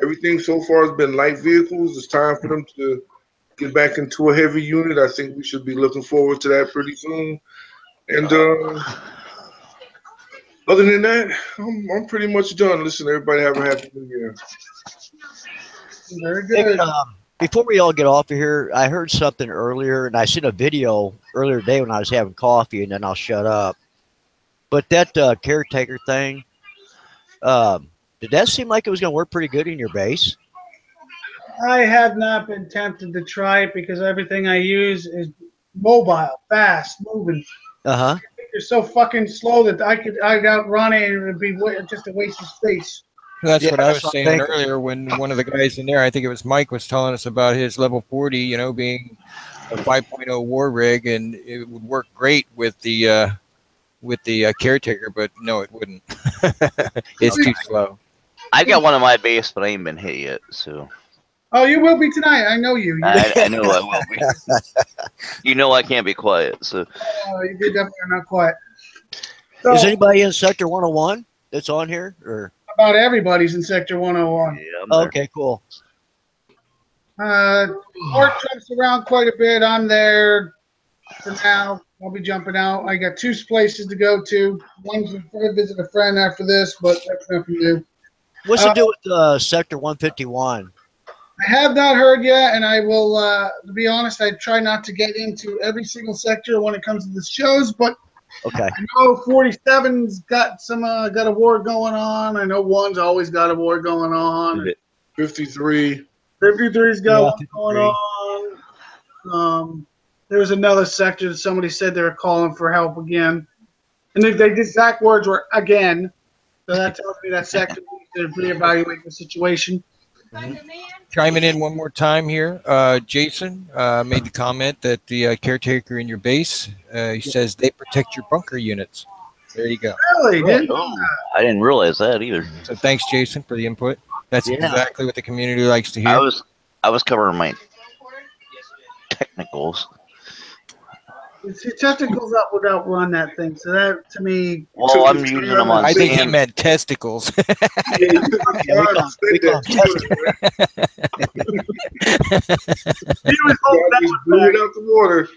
Everything so far has been light vehicles. It's time for them to get back into a heavy unit. I think we should be looking forward to that pretty soon. And other than that, I'm pretty much done. Listen, everybody have a happy New Year. Very good. Before we all get off of here, I heard something earlier, and I seen a video earlier today when I was having coffee, and then I'll shut up. But that caretaker thing, did that seem like it was going to work pretty good in your base? I have not been tempted to try it because everything I use is mobile, fast, moving. Uh-huh. They're so fucking slow that I'd outrun it and it would be just a waste of space. That's Yeah, what I that's was what I'm saying thinking. earlier when one of the guys in there, I think it was Mike, was telling us about his level 40, being a 5.0 war rig, and it would work great with the caretaker, but no, it wouldn't. It's too slow. I've got one on my base, but I ain't been hit yet, so Oh, you will be tonight. I know you. I know I will be. I can't be quiet, so You did definitely are not quiet. So, Is anybody in Sector 101 that's on here? Or about everybody's in Sector 101. yeah, I'm there. okay, cool. Art jumps around quite a bit. I'm there for now. I'll be jumping out. I got 2 places to go to. One's to visit a friend after this, but that's nothing new. What's to do with Sector 151? I have not heard yet, and I will. To be honest, I try not to get into every single sector when it comes to the shows, but Okay. I know 47's got some got a war going on. I know 1's always got a war going on. 53. 53's got Yeah, one going on. There was another sector that somebody said they were calling for help again, and the exact words were again. So that tells me that sector needs to reevaluate the situation. Chiming in one more time here, Jason made the comment that the caretaker in your base, he says they protect your bunker units. There you go. Really? Didn't Oh, I didn't realize that either. So thanks, Jason, for the input. That's Yeah. exactly what the community likes to hear. I was covering my technicals. see technicals up would outrun that thing. So that to me, Well, I'm using them on I think he Sam. meant testicles. Yeah, we call them testicles. he was hoping that Just was blew it out the water.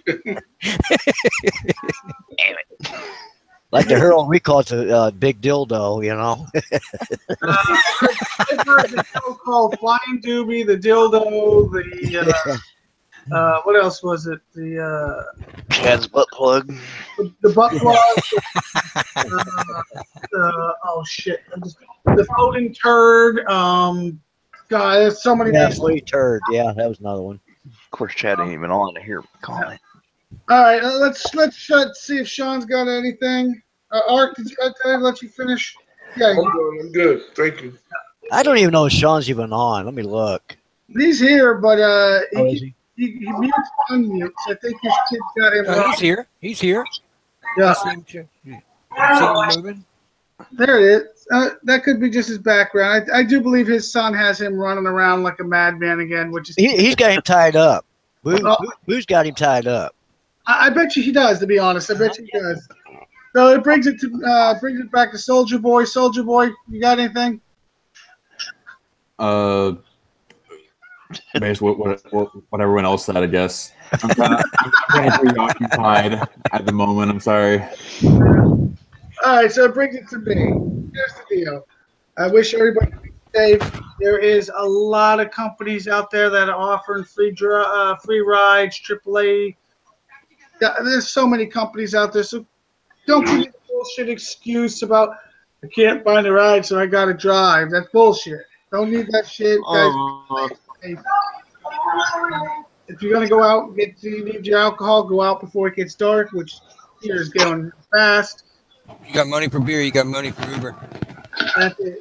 Like the Herald, we call it the big dildo, you know. I've heard the show called Flying Doobie, the dildo, the what else was it? The Chad's butt plug. the butt plug. Oh shit! The floating turd. God, there's so many Yeah, names. sweet turd. Yeah, that was another one. Of course, Chad ain't even on to hear me calling it. All right, let's see if Sean's got anything. Art, did I let you finish? Yeah, I'm good. Thank you. I don't even know if Sean's even on. Let me look. he's here, but Oh, is he? he mutes and unmutes. I think his kid got him No, wrong. he's here. He's here. Yeah, I see him, I see him moving. there it is. That could be just his background. I do believe his son has him running around like a madman again, which is. He's got him tied up. Who's got him tied up? I bet you he does. To be honest, I bet you he does. So it brings it back to Soldier Boy. Soldier Boy, you got anything? Basically, what everyone else said, I guess. I'm kind of preoccupied at the moment. I'm sorry. All right, so it brings it to me. Here's the deal. I wish everybody could be safe. There is a lot of companies out there that are offering free rides, AAA. There's so many companies out there. So don't give me the bullshit excuse about I can't find a ride, so I got to drive. That's bullshit. Don't need that shit, guys. If you're gonna go out and you need your alcohol, go out before it gets dark, which here is going fast. You got money for beer, you got money for Uber.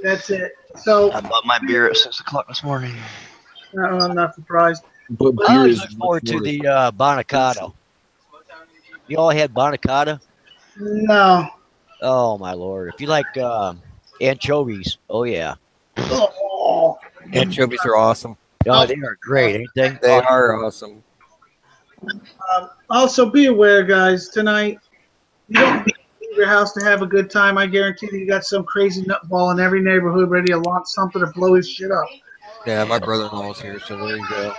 That's it. So I bought my beer at 6 o'clock this morning. I'm not surprised. But I beer always is look forward to the Bonacata. You all had Bonacata? No. Oh my lord! If you like anchovies, oh yeah. Oh. Anchovies are awesome. Oh, they are great, ain't they? They are awesome. Also, be aware, guys. Tonight, you don't leave your house to have a good time. I guarantee that you got some crazy nutball in every neighborhood ready to launch something to blow his shit up. Yeah, my brother-in-law's here, so there you go.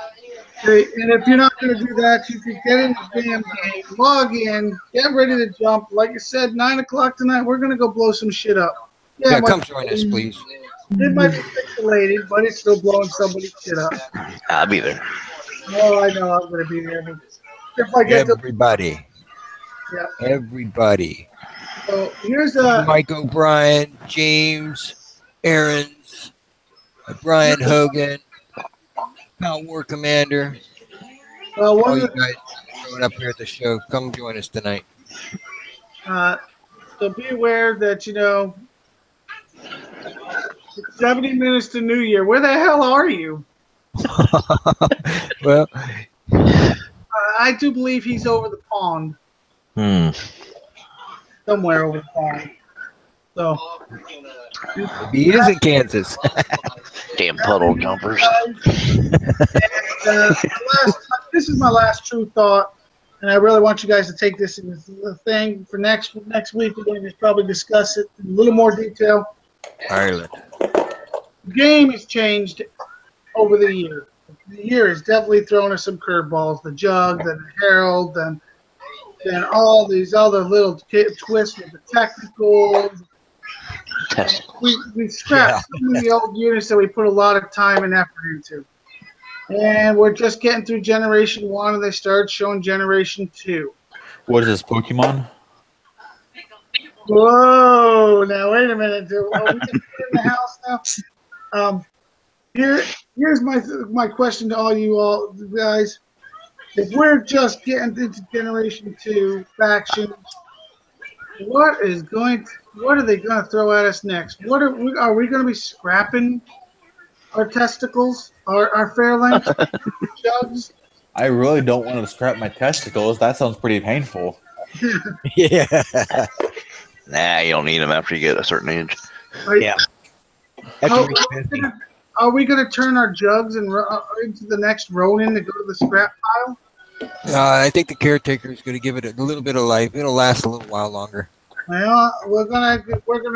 Okay, and if you're not going to do that, you can get in the damn game, log in, get ready to jump. Like I said, 9 o'clock tonight, we're going to go blow some shit up. Yeah, it come might- join us, please. It might be pixelated, but it's still blowing somebody's shit up. I'll be there. Oh, I know I'm going to be there. But if I get to, Everybody. yeah. Everybody. So here's Mike O'Brien, James, Aarons, Brian Hogan, Mount War Commander. one All of you the, guys showing up here at the show, come join us tonight. so be aware that it's 70 minutes to New Year. Where the hell are you? Well, I do believe he's over the pond, somewhere over the pond. So he is in Kansas. Damn puddle jumpers. This is my last true thought, and I really want you guys to take this as a thing for next week. We're going to probably discuss it in a little more detail. Ireland. The game has changed over the year. The year has definitely thrown us some curveballs. The jug, then the Herald, then all these other little twists with the technicals. We scrapped some of the old units that we put a lot of time and effort into. And we're just getting through Generation 1, and they started showing Generation 2. What is this, Pokemon? Whoa! Now wait a minute. Are we just in the house now? Here's my question to all guys. If we're just getting into Generation 2 factions, what are they going to throw at us next? Are we going to be scrapping our testicles, our Fairlane jugs? I really don't want to scrap my testicles. That sounds pretty painful. Yeah. Nah, you don't need them after you get a certain age. Yeah. Are we going to turn our jugs into the next Ronin to go to the scrap pile? I think the caretaker is going to give it a little bit of life. It'll last a little while longer. Well, we're gonna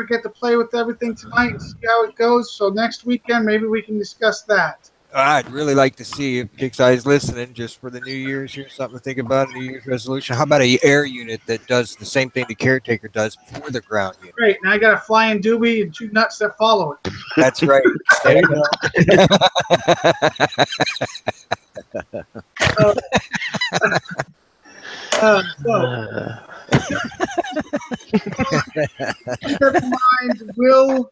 get to play with everything tonight and see how it goes. So next weekend, maybe we can discuss that. I'd really like to see if Kix Eye's listening just for the New Year's. Here's something to think about, a New Year's resolution. How about an air unit that does the same thing the caretaker does for the ground unit? Great. Now I got a flying doobie and 2 nuts that follow it. That's right. There you go. Keep in mind, will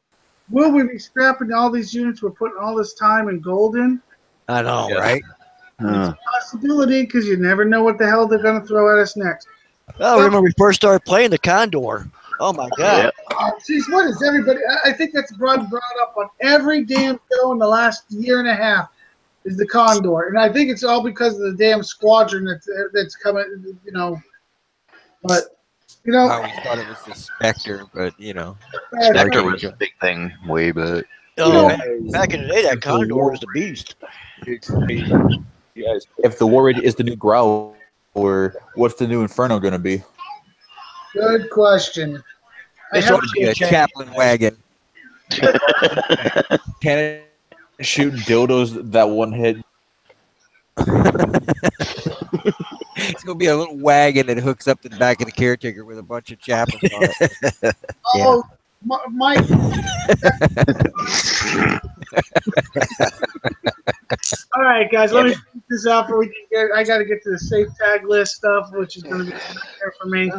we be scrapping all these units we're putting all this time and gold in? I know, Yeah. right? It's a possibility because you never know what the hell they're going to throw at us next. Well, I remember we first started playing the Condor. Oh my God! Geez, what is everybody? I think that's brought up on every damn show in the last year and a half. Is the Condor, and I think it's all because of the damn squadron that's coming. But I always thought it was the Spectre, but Spectre was a big thing way back. Oh, back in the day, that Condor was the beast. Yes. If the Warraid is the new Growl, or what's the new Inferno going to be? Good question. It's going to be a Chaplain wagon. Can it shoot dildos that one hit? It's going to be a little wagon that hooks up to the back of the caretaker with a bunch of chaplains on it. Oh, Mike. All right, guys, let me finish this up. I got to get to the safe tag list stuff, which is going to be there for me.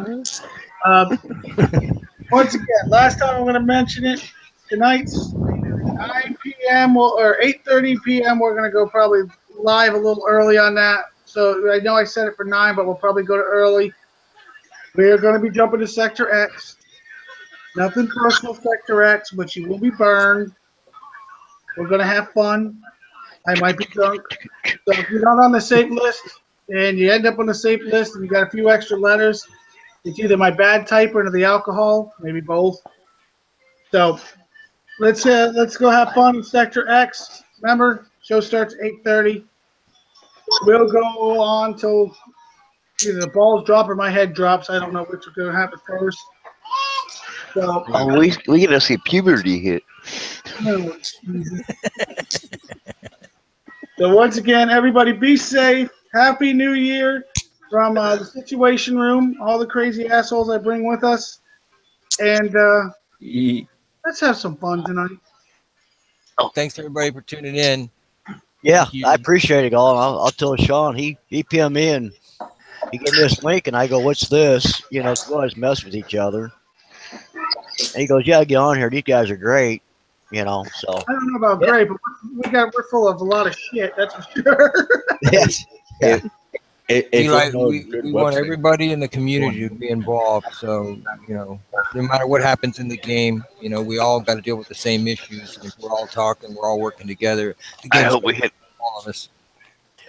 Once again, last time I'm going to mention it. Tonight's 9 p.m. or 8:30 p.m. We're going to go probably live a little early on that. So I know I said it for 9, but we'll probably go to early. We are going to be jumping to Sector X. Nothing personal, Sector X, but you will be burned. We're going to have fun. I might be drunk. So if you're not on the safe list and you end up on the safe list and you got a few extra letters, it's either my bad type or the alcohol, maybe both. So let's go have fun in Sector X. Remember, show starts at 8:30. We'll go on till either the balls drop or my head drops. I don't know which is going to happen first. So, we get to see puberty hit. So once again, everybody be safe. Happy New Year from the Situation Room. All the crazy assholes I bring with us. And let's have some fun tonight. Thanks, everybody, for tuning in. Yeah, I appreciate it all. I'll tell Sean. He PM me and he gave me this link, and I go, "What's this?" We always mess with each other. And he goes, "Yeah, get on here. These guys are great." So I don't know about great, but we're full of a lot of shit. That's for sure. Yes. Yeah. We want everybody in the community to be involved. So, no matter what happens in the game, we all got to deal with the same issues. And if we're all talking, we're all working together. I hope we hit all of us.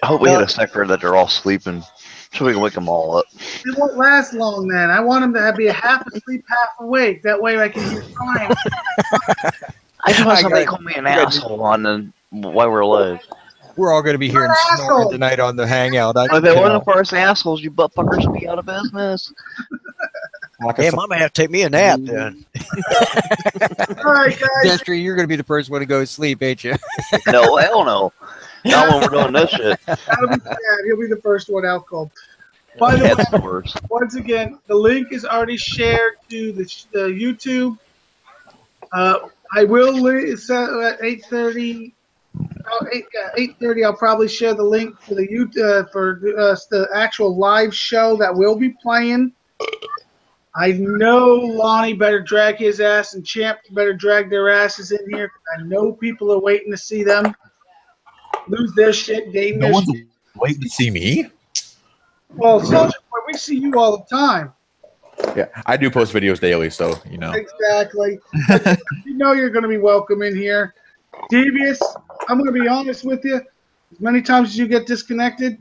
I hope we hit a sector that they're all sleeping so we can wake them all up. It won't last long then. I want them to be half asleep, half awake. That way I can hear crying. I just want somebody to call me an asshole on while we're alive. We're all going to be hearing snoring tonight on the Hangout. If it wasn't for us assholes, you butt fuckers would be out of business. Damn, I might have to take me a nap then. All right, guys. Destry, you're going to be the first one to go to sleep, ain't you? No, hell no. Not when we're doing this shit. That'll be sad. He'll be the first one out cold. By the That's way, worse. once again, the link is already shared to the YouTube. I will at 8:30. about 8:30, I'll probably share the link for the actual live show that we'll be playing. I know Lonnie better drag his ass and Champ better drag their asses in here. I know people are waiting to see them lose their shit, gain No their one's shit. waiting to see me. Well, Soldier Boy, we see you all the time. Yeah, I do post videos daily, so you know. Exactly. But you know you're going to be welcome in here. Devious, I'm going to be honest with you. As many times as you get disconnected,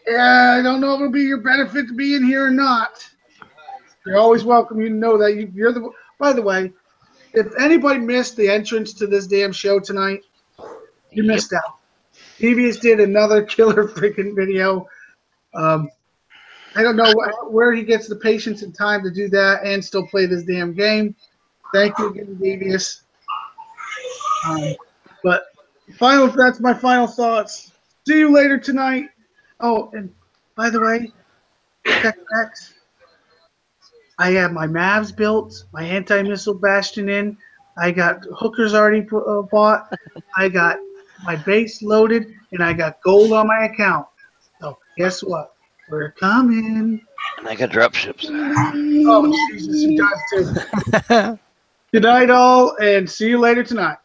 I don't know if it'll be your benefit to be in here or not. You're always welcome. You know that you're the. By the way, if anybody missed the entrance to this damn show tonight, you missed out. Devious did another killer freaking video. I don't know where he gets the patience and time to do that and still play this damn game. Thank you again, Devious. But that's my final thoughts. See you later tonight. Oh, and by the way, X, I have my Mavs built, my anti-missile bastion in. I got hookers already bought. I got my base loaded, and I got gold on my account. So guess what? We're coming. And I got drop ships. Oh, Jesus, he does too. Good night, all, and see you later tonight.